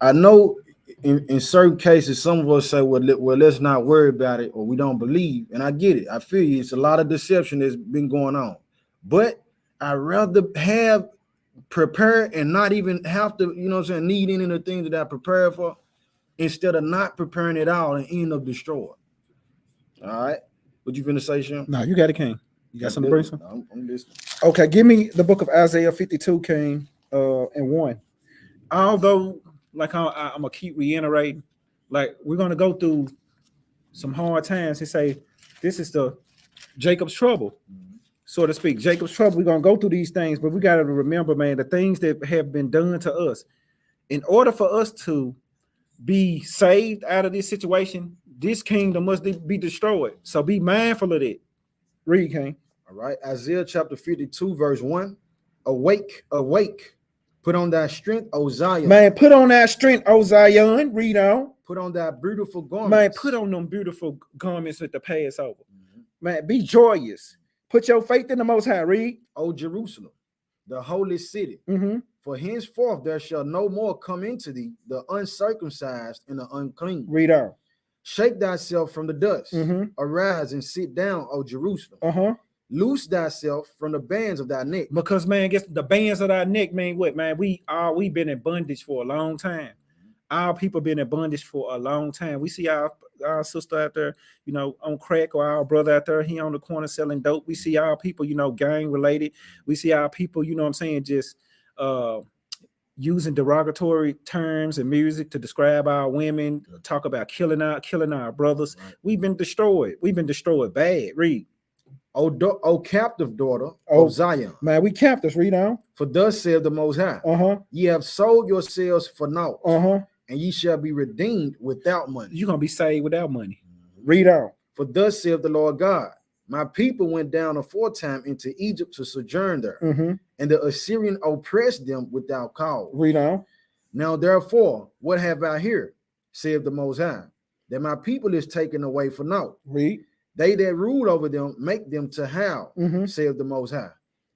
I know in certain cases, some of us say, well, let's not worry about it, or we don't believe. And I get it. I feel you. It's a lot of deception that's been going on. But I'd rather have prepared and not even have to, need any of the things that I prepared for, instead of not preparing it all and end up destroyed. All right. What you finna say, Sean? No, you got it, King. You got something to bring some? I'm listening. Okay, give me the book of Isaiah 52, King, and 1. Although, like I'm gonna keep reiterating, like we're gonna go through some hard times. He say this is the Jacob's trouble, so to speak. Jacob's trouble. We're gonna go through these things, but we gotta remember, man, the things that have been done to us. In order for us to be saved out of this situation, this kingdom must be destroyed. So be mindful of that. Read, King. All right. Isaiah chapter 52, verse 1. Awake, awake. Put on thy strength, O Zion. Man, put on that strength, O Zion. Read on. Put on thy beautiful garments. Man, put on them beautiful garments with the Passover. Man, be joyous. Put your faith in the Most High. Read. O Jerusalem, the holy city. Mm-hmm. For henceforth there shall no more come into thee the uncircumcised and the unclean. Read on. Shake thyself from the dust. Mm-hmm. Arise and sit down, O Jerusalem. Uh-huh. Loose thyself from the bands of thy neck. Because, man, guess the bands of our neck, man, what, man? We been in bondage for a long time. Our people been in bondage for a long time. We see our sister out there, on crack, or our brother out there, he on the corner selling dope. We see our people, gang related. We see our people, just using derogatory terms and music to describe our women, talk about killing our brothers. Right. We've been destroyed. We've been destroyed bad. Read. O captive daughter of Zion. Man, we captives. Read on. For thus saith the Most High. Uh-huh. Ye have sold yourselves for naught. Uh-huh. And ye shall be redeemed without money. You're going to be saved without money. Read on. For thus saith the Lord God. My people went down aforetime into Egypt to sojourn there. Mm-hmm. And the Assyrian oppressed them without cause. Read on. Now therefore, what have I here, saith the Most High, that my people is taken away for naught. Read. They that rule over them make them to howl, saith the Most High.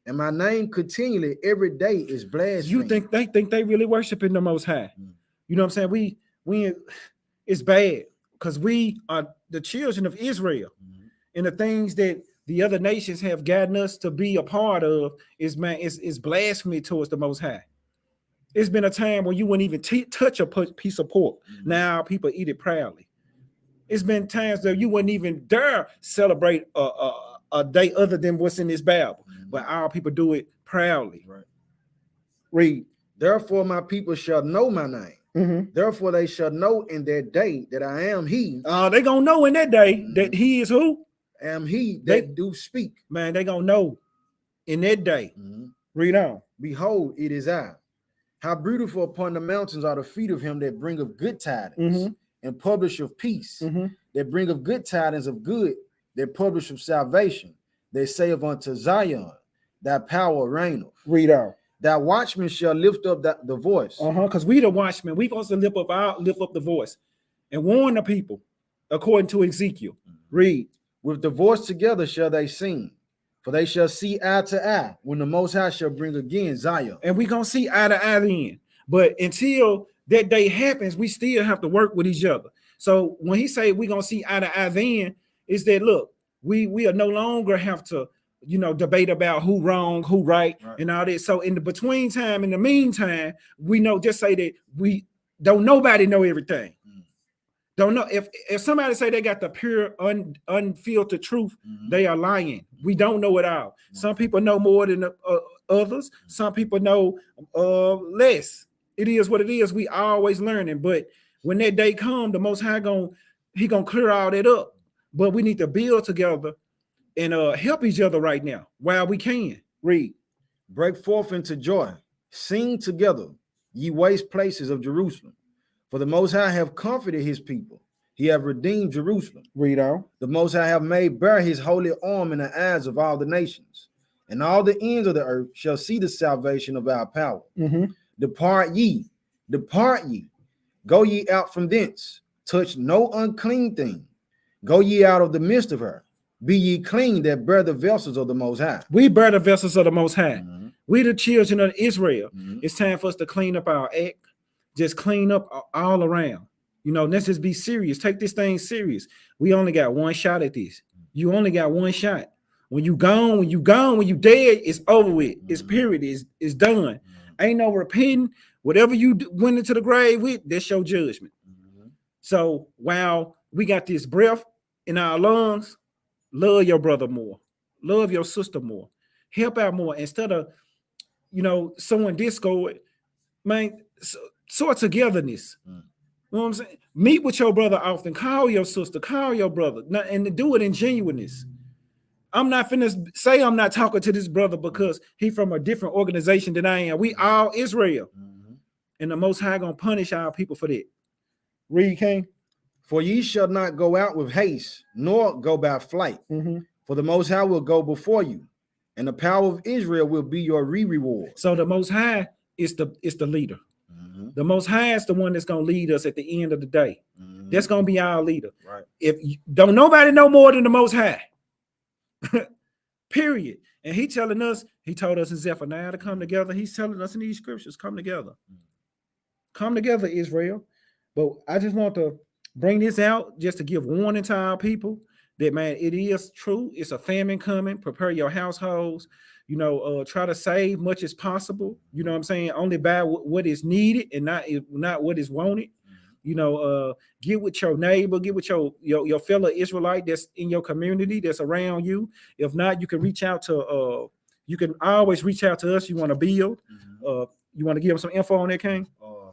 And my name continually every day is blasphemed. You think they really worshiping the Most High? You know what I'm saying? We it's bad because we are the children of Israel, and the things that the other nations have gotten us to be a part of is blasphemy towards the Most High. It's been a time when you wouldn't even touch a piece of pork. Now people eat it proudly. It's been times that you wouldn't even dare celebrate a day other than what's in this Bible, but our people do it proudly. Right. Read. Therefore my people shall know my name. Therefore they shall know in that day that I am he. They gonna know in that day that he is who? Am he that do speak. Man, they gonna know in that day. Read on. Behold, it is I. How beautiful upon the mountains are the feet of him that bring of good tidings. And publish of peace, that bring of good tidings of good, that publish of salvation, They saith unto Zion, that power reigneth. Read out. That watchman shall lift up the voice. Because we the watchmen, we supposed to lift up the voice and warn the people, according to Ezekiel. Read. With the voice together shall they sing, for they shall see eye to eye when the Most High shall bring again Zion. And we're going to see eye to eye then. But until that day happens, we still have to work with each other. So when he say we're going to see eye to eye then, is that, look, we are no longer have to, debate about who wrong, who right, and all that. So in the between time, in the meantime, we know, just say that we don't nobody know everything. Don't know if somebody say they got the pure unfiltered truth, they are lying. We don't know it all. Some people know more than others. Some people know less. It is what it is. We always learning. But when that day come, the Most High he gonna clear all that up. But we need to build together and help each other right now while we can. Read. Break forth into joy. Sing together, ye waste places of Jerusalem. For the Most High have comforted his people. He have redeemed Jerusalem. Read on. The Most High have made bare his holy arm in the eyes of all the nations. And all the ends of the earth shall see the salvation of our power. Depart ye. Go ye out from thence. Touch no unclean thing. Go ye out of the midst of her. Be ye clean that bear the vessels of the Most High. We bear the vessels of the Most High. We the children of Israel. It's time for us to clean up our act. Just clean up all around. Let's just be serious. Take this thing serious. We only got one shot at this. You only got one shot. When you gone, when you dead, it's over with. It's period. It's done. Ain't no repenting. Whatever you went into the grave with, that's your judgment. So while we got this breath in our lungs, love your brother more. Love your sister more. Help out more. Instead of, sowing discord, man, sow togetherness. You know what I'm saying? Meet with your brother often. Call your sister. Call your brother. And do it in genuineness. I'm not finna say I'm not talking to this brother because he from a different organization than I am. We all Israel. And the Most High gonna punish our people for that. Read, King. For ye shall not go out with haste, nor go by flight. For the Most High will go before you, and the power of Israel will be your reward. So the Most High is the leader. The Most High is the one that's gonna lead us at the end of the day. That's gonna be our leader. Right. If don't nobody know more than the Most High. Period. And he told us in Zephaniah to come together. He's telling us in these scriptures, come together. Come together, Israel. But I just want to bring this out just to give warning to our people that, man, it is true. It's a famine coming. Prepare your households. Try to save much as possible. You know what I'm saying? Only buy what is needed and not what is wanted. Get with your neighbor, get with your fellow Israelite that's in your community, that's around you. If not, you can reach out to you can always reach out to us. You want to build. You want to give them some info on that, King?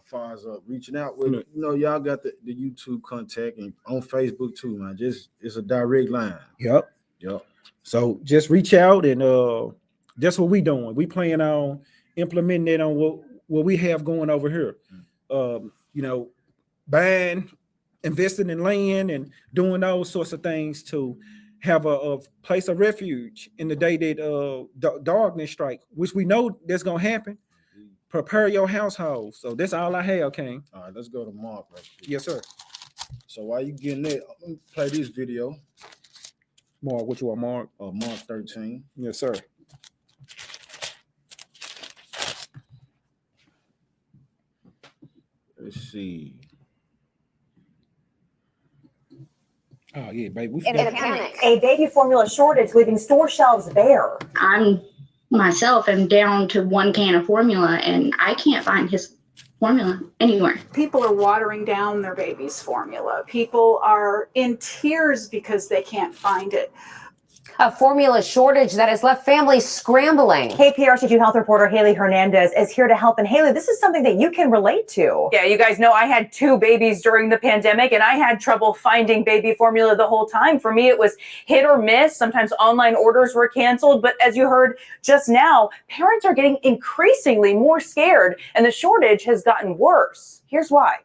Far as reaching out with y'all got the YouTube contact and on Facebook too, man. It's a direct line. Yep. So just reach out and that's what we doing. We plan on implementing it on what we have going over here. Buying, investing in land and doing those sorts of things to have a place of refuge in the day that darkness strike, which we know that's gonna happen. Prepare your household. So that's all I have, King. All right, let's go to Mark. Right? Yes, sir. So while you getting that, I'm gonna play this video. Mark, what you want, Mark? Mark 13. Yes, sir. Let's see. Oh yeah, baby. In a panic. A baby formula shortage leaving store shelves bare. I'm myself am down to 1 can of formula and I can't find his formula anywhere. People are watering down their baby's formula. People are in tears because they can't find it. A formula shortage that has left families scrambling. KPRC2 health reporter Haley Hernandez is here to help. And Haley, this is something that you can relate to. Yeah, you guys know I had 2 babies during the pandemic and I had trouble finding baby formula the whole time. For me, it was hit or miss. Sometimes online orders were canceled. But as you heard just now, parents are getting increasingly more scared and the shortage has gotten worse. Here's why.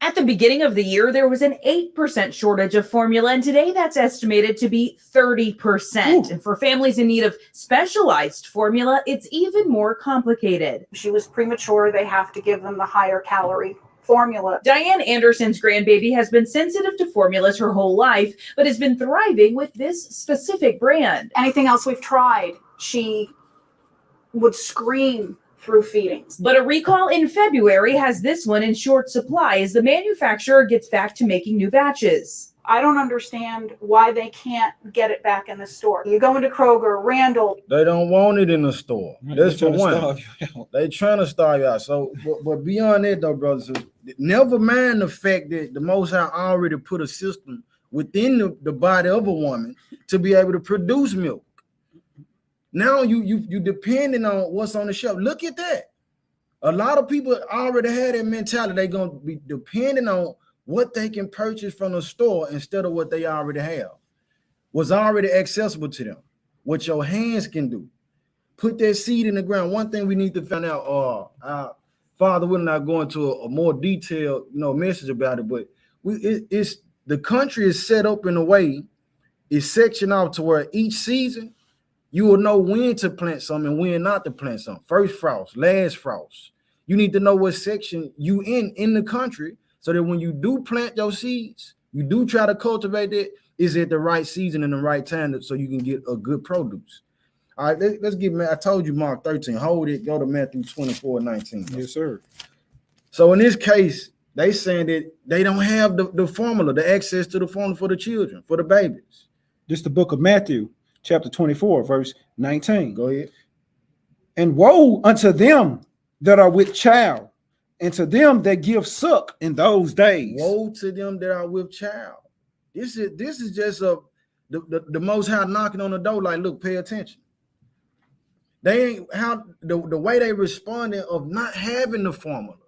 At the beginning of the year, there was an 8% shortage of formula, and today that's estimated to be 30%. And for families in need of specialized formula, it's even more complicated. She was premature. They have to give them the higher calorie formula. Diane Anderson's grandbaby has been sensitive to formulas her whole life, but has been thriving with this specific brand. Anything else we've tried, she would scream through feedings. But a recall in February has this one in short supply as the manufacturer gets back to making new batches. I don't understand why they can't get it back in the store. You go into Kroger, Randall. They don't want it in the store. That's for one. They trying to starve you out. So, but beyond that, though, brothers, never mind the fact that the Most High already put a system within the body of a woman to be able to produce milk. Now you depending on what's on the shelf. Look at that. A lot of people already had that mentality. They're going to be depending on what they can purchase from the store instead of what they already have. What's already accessible to them. What your hands can do. Put that seed in the ground. One thing we need to find out, Father, we're not going to a more detailed, message about it, but it's the country is set up in a way, it's sectioned out to where each season you will know when to plant something and when not to plant something. First frost, last frost. You need to know what section you in the country so that when you do plant your seeds, you do try to cultivate it, is at the right season and the right time so you can get a good produce. All right, let's get, I told you Mark 13. Hold it, go to Matthew 24:19. Yes, sir. So in this case, they saying that they don't have the formula, the access to the formula for the children, for the babies. This is the book of Matthew, chapter 24, verse 19. Go ahead. And woe unto them that are with child, and to them that give suck in those days. Woe to them that are with child. This is just the Most High knocking on the door, like, look, pay attention. They ain't how the way they responding of not having the formula.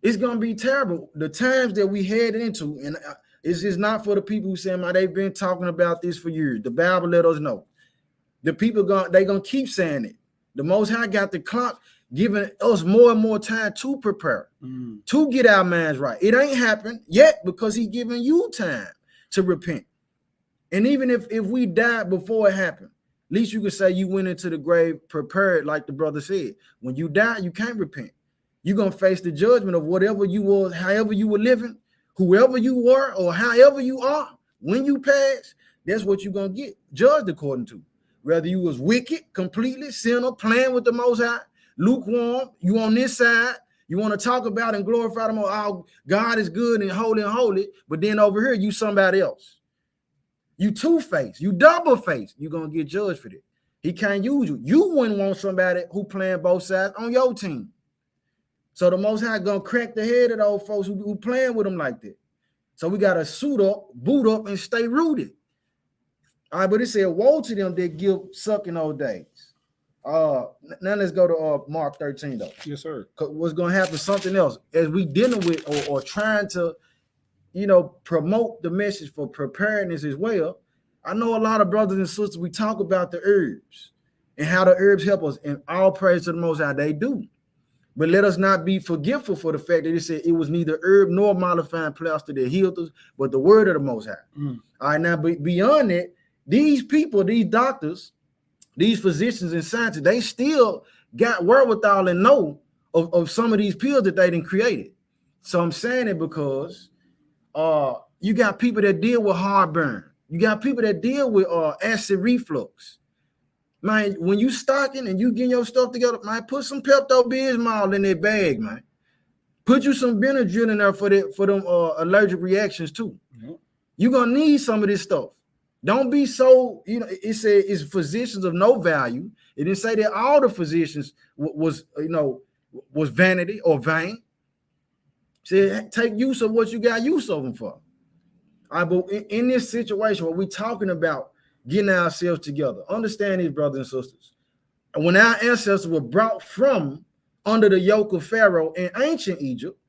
It's gonna be terrible. The times that we head into, and it's just not for the people who saying, they've been talking about this for years. The Bible let us know. The people they gonna keep saying it. The Most High got the clock giving us more and more time to prepare, to get our minds right. It ain't happened yet because He giving you time to repent. And even if we died before it happened, at least you can say you went into the grave prepared, like the brother said. When you die, you can't repent. You're gonna face the judgment of whatever you was, however you were living, whoever you were, or however you are. When you pass, that's what you're gonna get judged according to. Whether you was wicked, completely sinner, playing with the Most High, lukewarm, you on this side, you want to talk about and glorify them. Oh, God is good and holy, but then over here you somebody else. You two-faced, you double-faced, you're gonna get judged for that. He can't use you. You wouldn't want somebody who playing both sides on your team. So the Most High gonna crack the head of those folks who playing with them like that. So we gotta suit up, boot up, and stay rooted. All right, but it said, woe to them that give suck in those days. Now let's go to Mark 13 though. Yes, sir. What's gonna happen? Something else as we dealing with or trying to, promote the message for preparedness as well. I know a lot of brothers and sisters, we talk about the herbs and how the herbs help us, and all praise to the Most High, they do. But let us not be forgetful for the fact that it said it was neither herb nor mollifying plaster that healed us, but the word of the Most High. All right, now beyond that, these people, these doctors, these physicians and scientists, they still got wherewithal and know of some of these pills that they done created. So I'm saying it because you got people that deal with heartburn. You got people that deal with acid reflux. Man, when you stocking and you getting your stuff together, man, put some Pepto-Bismol in that bag, man. Put you some Benadryl in there for them allergic reactions too. You're gonna need some of this stuff. Don't be so, it said it's physicians of no value. It didn't say that all the physicians was vanity or vain. Say, take use of what you got use of them for. All right, but in this situation where we're talking about getting ourselves together, understand these brothers and sisters. And when our ancestors were brought from under the yoke of Pharaoh in ancient Egypt,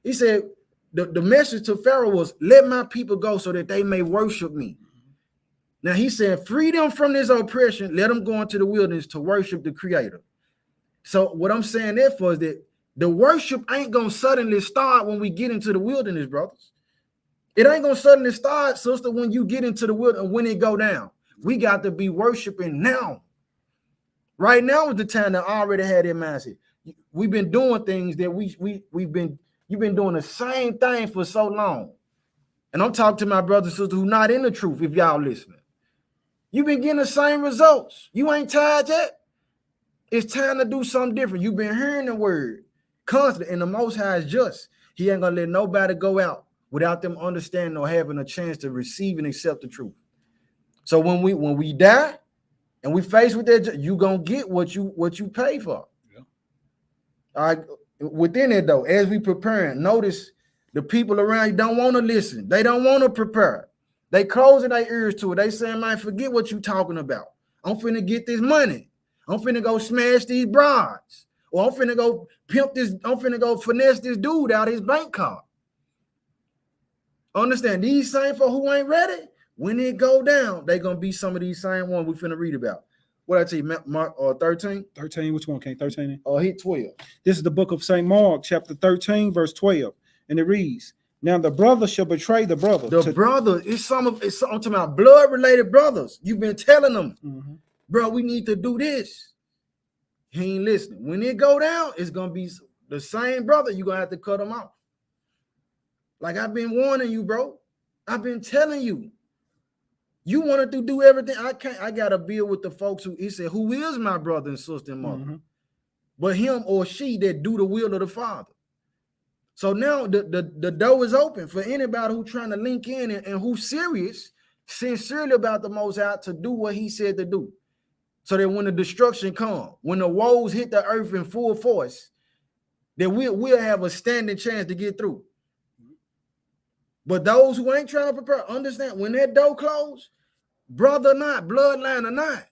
he said the message to Pharaoh was, let my people go so that they may worship me. Now he said, free them from this oppression, let them go into the wilderness to worship the Creator. So what I'm saying therefore is that The worship ain't gonna suddenly start when we get into the wilderness, brothers. It ain't gonna suddenly start, sister, when you get into the wilderness, when it go down. We got to be worshiping now. Right now is the time that I already had in mindset. We've been doing things that you've been doing the same thing for so long. And I'm talking to my brothers and sisters who not in the truth, if y'all listening. You've been getting the same results. You ain't tired yet. It's time to do something different. You've been hearing the word constantly, and the Most High is just. He ain't gonna let nobody go out without them understanding or having a chance to receive and accept the truth. So when we die and we face with that, you gonna get what you pay for. Yeah. All right. Within it though, as we preparing, notice the people around you don't want to listen. They don't want to prepare. They closing their ears to it. They saying, man, forget what you talking about. I'm finna get this money. I'm finna go smash these broads. Or I'm finna go pimp this. I'm finna go finesse this dude out his bank card. Understand, these same folk who ain't ready, when it go down, they gonna be some of these same ones we finna read about. What I tell you, Mark 13? 13, which one came? 13? Hit 12. This is the book of St. Mark, chapter 13, verse 12. And it reads, now the brother shall betray the brother. The brother, it's something talking about blood-related brothers. You've been telling them, bro, we need to do this. He ain't listening. When it go down, it's gonna be the same brother. You're gonna have to cut him off. Like I've been warning you, bro. I've been telling you. You wanted to do everything. I gotta deal with the folks who he said, who is my brother and sister and mother? But him or she that do the will of the Father. So now the door is open for anybody who trying to link in and who's serious, sincerely about the Most High to do what he said to do. So that when the destruction comes, when the woes hit the earth in full force, that we'll have a standing chance to get through. But those who ain't trying to prepare, understand when that door closed, brother or not, bloodline or not,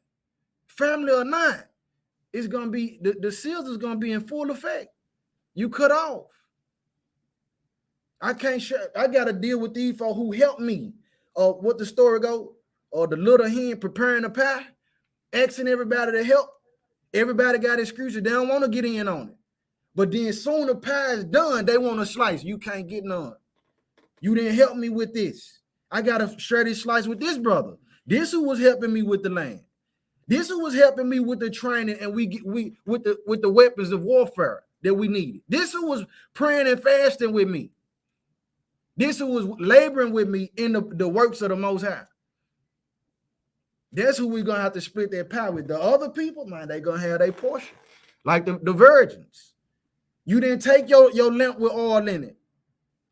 family or not, it's gonna be the seals is gonna be in full effect. You cut off. I can't share. I gotta deal with these folks who helped me. What the story go? Or the little hen preparing the pie, asking everybody to help. Everybody got excuses. They don't want to get in on it. But then soon the pie is done, they want a slice. You can't get none. You didn't help me with this. I gotta share this slice with this brother. This who was helping me with the land. This who was helping me with the training and we with the weapons of warfare that we needed. This who was praying and fasting with me. This who was laboring with me in the works of the Most High. That's who we're gonna have to split that pie with. The other people, man, they're gonna have their portion. Like the virgins. You didn't take your lamp with oil in it.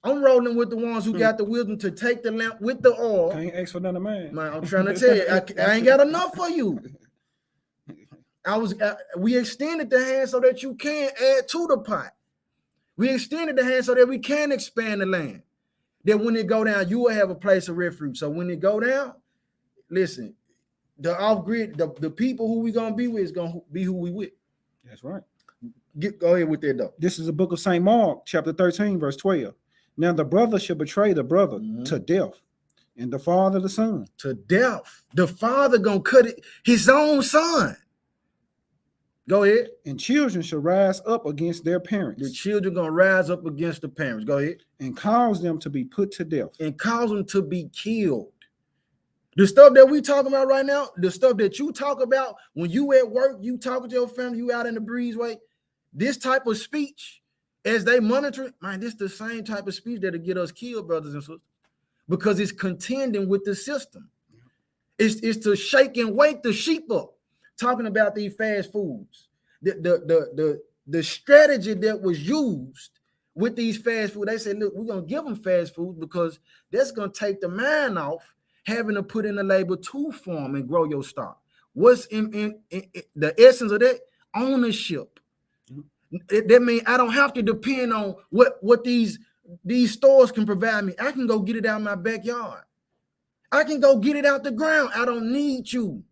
I'm rolling with the ones who got the wisdom to take the lamp with the oil. Can't ask for none of man. Man, I'm trying to tell you, I ain't got enough for you. We extended the hand so that you can add to the pot. We extended the hand so that we can expand the land. That when it go down, you will have a place of refuge. So when it go down, listen, the off-grid, the people who we gonna be with is gonna be who we with. That's right. Go ahead with that though. This is the book of St. Mark, chapter 13, verse 12. Now the brother shall betray the brother to death, and the father the son. To death. The father gonna cut it, his own son. Go ahead. And children shall rise up against their parents. The children gonna rise up against the parents. Go ahead. And cause them to be put to death. And cause them to be killed. The stuff that we talking about right now, the stuff that you talk about when you at work, you talking to your family, you out in the breezeway, this type of speech, as they monitor it, man, this is the same type of speech that'll get us killed, brothers and sisters, because it's contending with the system. It's to shake and wake the sheep up. Talking about these fast foods, the strategy that was used with these fast food, they said, look, we're gonna give them fast food because that's gonna take the man off having to put in a labor to farm and grow your stock. What's in the essence of that? Ownership. That means I don't have to depend on what these stores can provide me. I can go get it out of my backyard. I can go get it out the ground. I don't need you.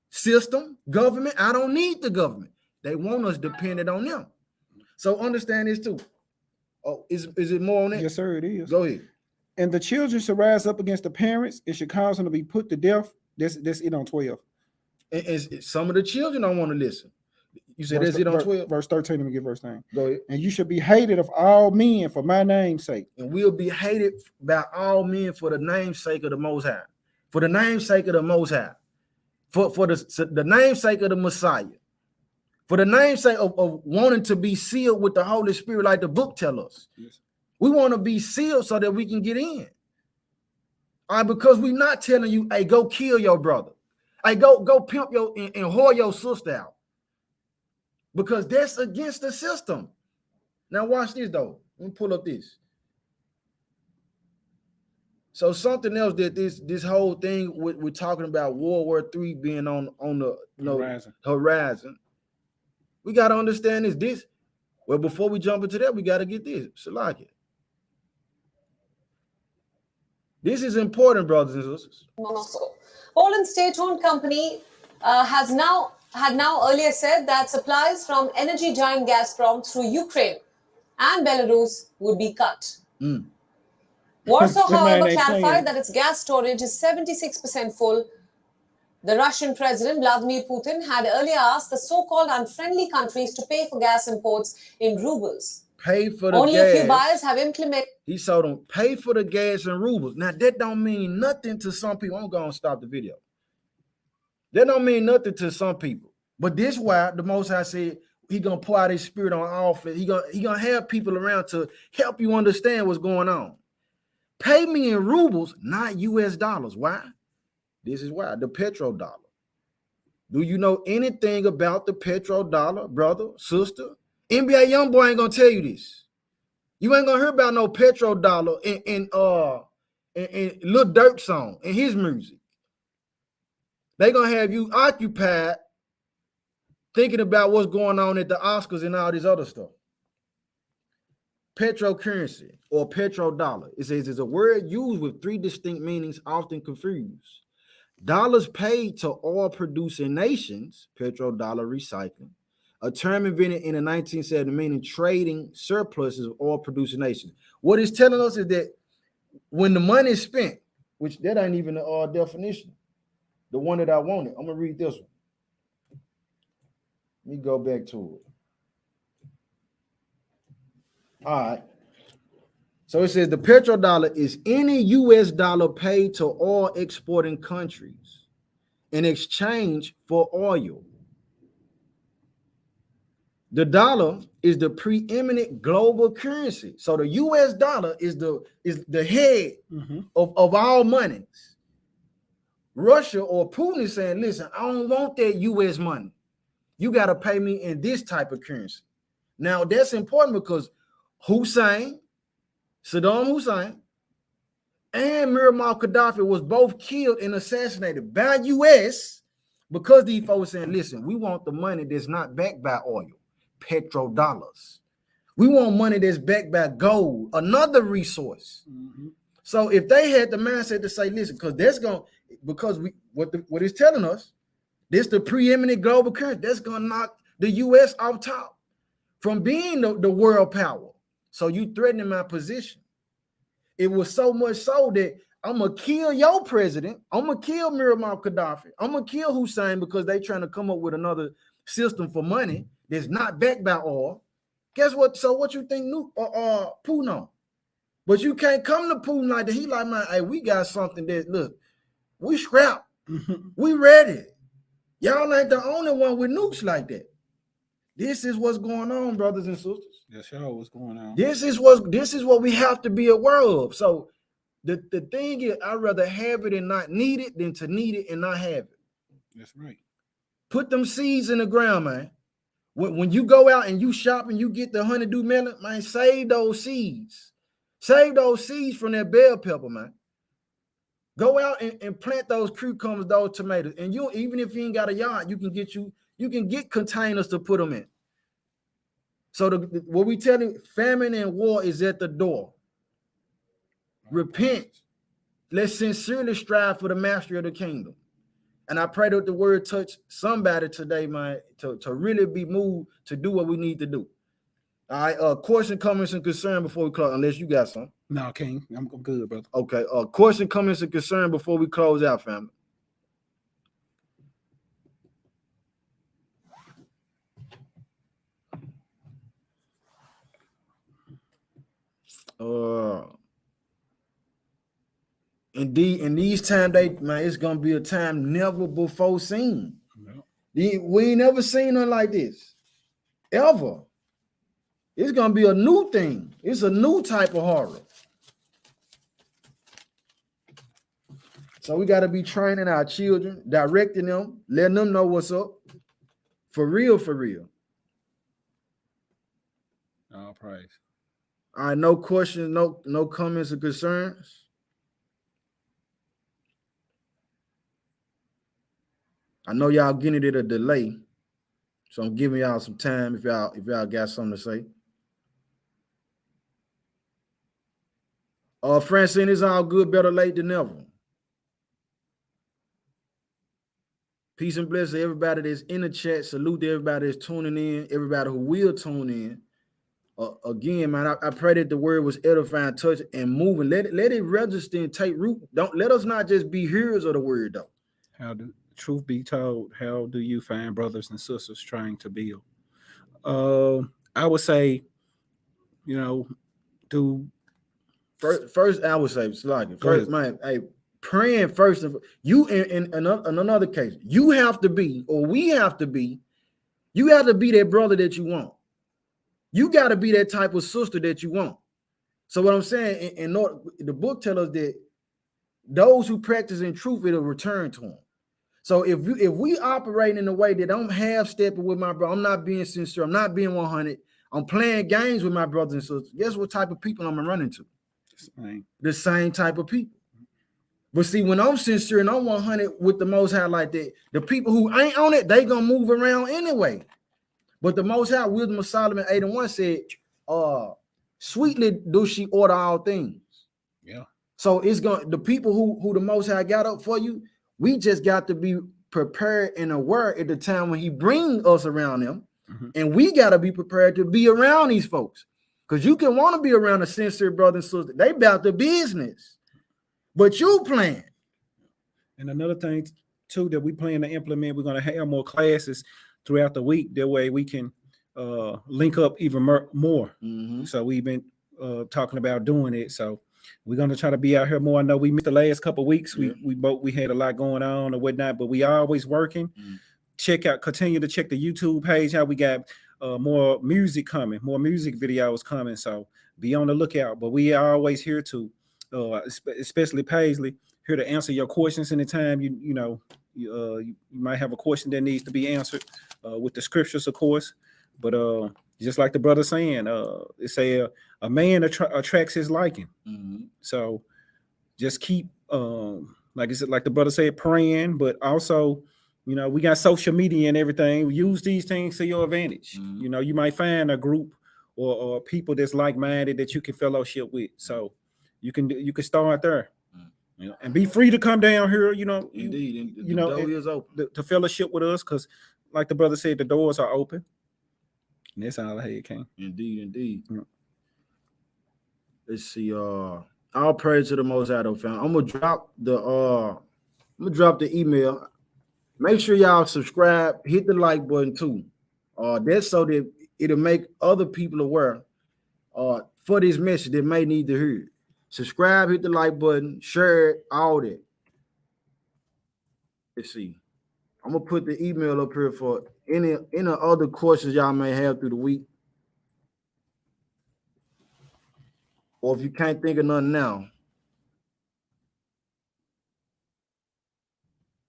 System, government, I don't need the government. They want us dependent on them. So understand this too. Oh, is it more on that? Yes, sir, it is. Go ahead. And the children shall rise up against the parents, it should cause them to be put to death. That's it on 12. And some of the children don't want to listen. You said that's it on 12? Verse 13, let me get verse 9. Go ahead. And you should be hated of all men for my name's sake. And we'll be hated by all men for the name's sake of the Most High. For the name's sake of the Most High. For the name's sake of the Messiah. For the name's sake of wanting to be sealed with the Holy Spirit like the book tells us. Yes. We want to be sealed so that we can get in. All right, because we're not telling you, hey, go kill your brother. Hey, go pimp and whore your sister out. Because that's against the system. Now watch this though. Let me pull up this. So something else that this whole thing we're talking about World War III being on the horizon. We got to understand this. Well, before we jump into that, we got to get this. Shalaki. This is important, brothers and sisters. Moscow. Poland's state-owned company had earlier said that supplies from energy giant Gazprom through Ukraine and Belarus would be cut. Warsaw, however, clarified that its gas storage is 76% full. The Russian President Vladimir Putin had earlier asked the so-called unfriendly countries to pay for gas imports in rubles. Pay for the Only gas. a few buyers have implemented. He told them, pay for the gas in rubles. Now, that don't mean nothing to some people. I'm going to stop the video. That don't mean nothing to some people. But this why the Most High said he going to pour out his spirit on all flesh. He gonna have people around to help you understand what's going on. Pay me in rubles, not US dollars. Why? This is why. The petrodollar. Do you know anything about the petrodollar, brother, sister? NBA Youngboy ain't gonna tell you this. You ain't gonna hear about no petrodollar in Lil Durk song in his music. They gonna have you occupied thinking about what's going on at the Oscars and all this other stuff. Petrocurrency or petrodollar. It says it's a word used with three distinct meanings, often confused. Dollars paid to oil-producing nations, petrodollar recycling, a term invented in the 1970s meaning trading surpluses of oil-producing nations. What it's telling us is that when the money is spent, which that ain't even the definition, the one that I wanted. I'm going to read this one. Let me go back to it. All right. So it says the petrodollar is any US dollar paid to oil exporting countries in exchange for oil. The dollar is the preeminent global currency. So the US dollar is the head of all monies. Russia or Putin is saying, listen, I don't want that US money. You got to pay me in this type of currency. Now that's important because Saddam Hussein and Muammar Gaddafi was both killed and assassinated by US because these folks saying, listen, we want the money that's not backed by oil, petrodollars. We want money that's backed by gold, another resource. So if they had the mindset to say, listen, what it's telling us, this the preeminent global currency, that's gonna knock the US off top from being the world power. So you threatening my position. It was so much so that I'm gonna kill your president. I'm gonna kill Muammar Gaddafi. I'm gonna kill Hussein because they trying to come up with another system for money that's not backed by oil. Guess what? So what you think Putin on? But you can't come to Putin like that. He like, man, hey, we got something that, look, we scrap. We ready. Y'all ain't the only one with nukes like that. This is what's going on, brothers and sisters. That's all what's going on. This is what we have to be aware of. So the thing is, I'd rather have it and not need it than to need it and not have it. That's right. Put them seeds in the ground, man. When you go out and you shop and you get the honeydew melon, man, save those seeds. Save those seeds from that bell pepper, man. Go out and plant those cucumbers, those tomatoes. And you, even if you ain't got a yard, you can get containers to put them in. So what we tell you, famine and war is at the door. Repent. Let's sincerely strive for the mastery of the kingdom. And I pray that the word touch somebody today, man, to really be moved to do what we need to do. All right, question, comments, and concern before we close, unless you got some. No, King, I'm good, brother. Okay, question, comments, and concern before we close out, family. Indeed, in these times, it's gonna be a time never before seen. No. We ain't never seen nothing like this, ever. It's gonna be a new thing. It's a new type of horror. So we gotta be training our children, directing them, letting them know what's up. For real, for real. All praise. All right, no questions, no comments or concerns. I know y'all getting it at a delay, so I'm giving y'all some time if y'all got something to say. Francine, it's all good, better late than never. Peace and blessings to everybody that's in the chat. Salute to everybody that's tuning in, everybody who will tune in. Again, man, I pray that the word was edifying, touch, and moving. Let it register and take root. Don't let us not just be hearers of the word, though. Truth be told, how do you find brothers and sisters trying to build? I would say, first I would say, first, man, hey, praying first of you in another case, you have to be, or we have to be, you have to be that brother that you want. You got to be that type of sister that you want. So what I'm saying, the book tells us that those who practice in truth, it'll return to them. So if we operate in a way that I'm half-stepping with my brother, I'm not being sincere, I'm not being 100, I'm playing games with my brothers and sisters, guess what type of people I'm gonna run into? The same type of people. But see, when I'm sincere and I'm 100 with the Most High like that, the people who ain't on it, they gonna move around anyway. But the Most High, Wisdom of Solomon 8:1 said, sweetly do she order all things. Yeah. So it's going the people who the Most High got up for you, we just got to be prepared and aware at the time when he bring us around them. Mm-hmm. And we got to be prepared to be around these folks. Because you can want to be around a sincere brother and sister. They about the business. But you playing. And another thing, too, that we plan to implement, we're going to have more classes throughout the week. That way we can link up even more. Mm-hmm. So we've been talking about doing it. So we're going to try to be out here more. I know we missed the last couple of weeks. Yeah. We had a lot going on or whatnot, but we are always working. Mm-hmm. Continue to check the YouTube page. How we got more music coming, more music videos coming. So be on the lookout. But we are always here to, especially Paisley, here to answer your questions anytime you might have a question that needs to be answered with the scriptures, of course. But just like the brother saying, they say a man attracts his liking. Mm-hmm. So just keep, like I said, like the brother said, praying, but also, we got social media and everything. Use these things to your advantage. Mm-hmm. You might find a group or people that's like-minded that you can fellowship with. So you can start there. And be free to come down here, Indeed, the door is open to fellowship with us, because like the brother said, the doors are open. And that's all I had, King. Indeed. Yeah. Let's see. All praise to the Most High, though, fam. I'm gonna drop the email. Make sure y'all subscribe, hit the like button too. That's so that it'll make other people aware for this message that may need to hear it. Subscribe, hit the like button, share it, all that. Let's see. I'm gonna put the email up here for any other questions y'all may have through the week. Or if you can't think of nothing now,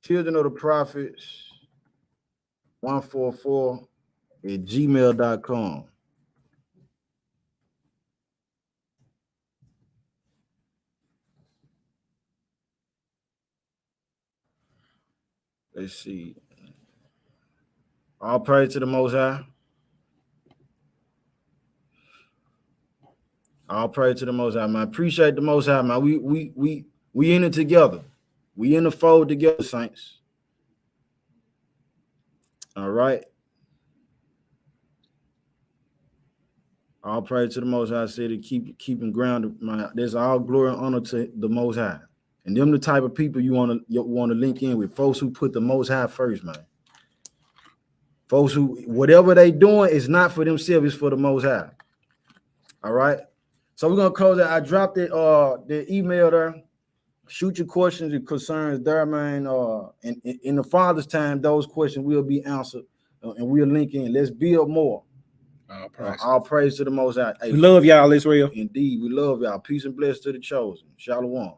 Children of the Prophets 144 at gmail.com. Let's see. All praise to the Most High. All praise to the Most High, man. Appreciate the Most High, man. We in it together. We in the fold together, saints. All right. All praise to the Most High. I said to keep him grounded, man. There's all glory and honor to the Most High. And them the type of people you want to link in with, folks who put the Most High first, man. Folks who, whatever they doing is not for themselves, it's for the Most High. All right. So we're gonna close it. I dropped it, the email there. Shoot your questions and concerns there, man. And in the Father's time, those questions will be answered, and we'll link in. Let's build more. All praise to the Most High. Hey, we love y'all, Israel. Indeed, we love y'all. Peace and blessings to the chosen. Shalom.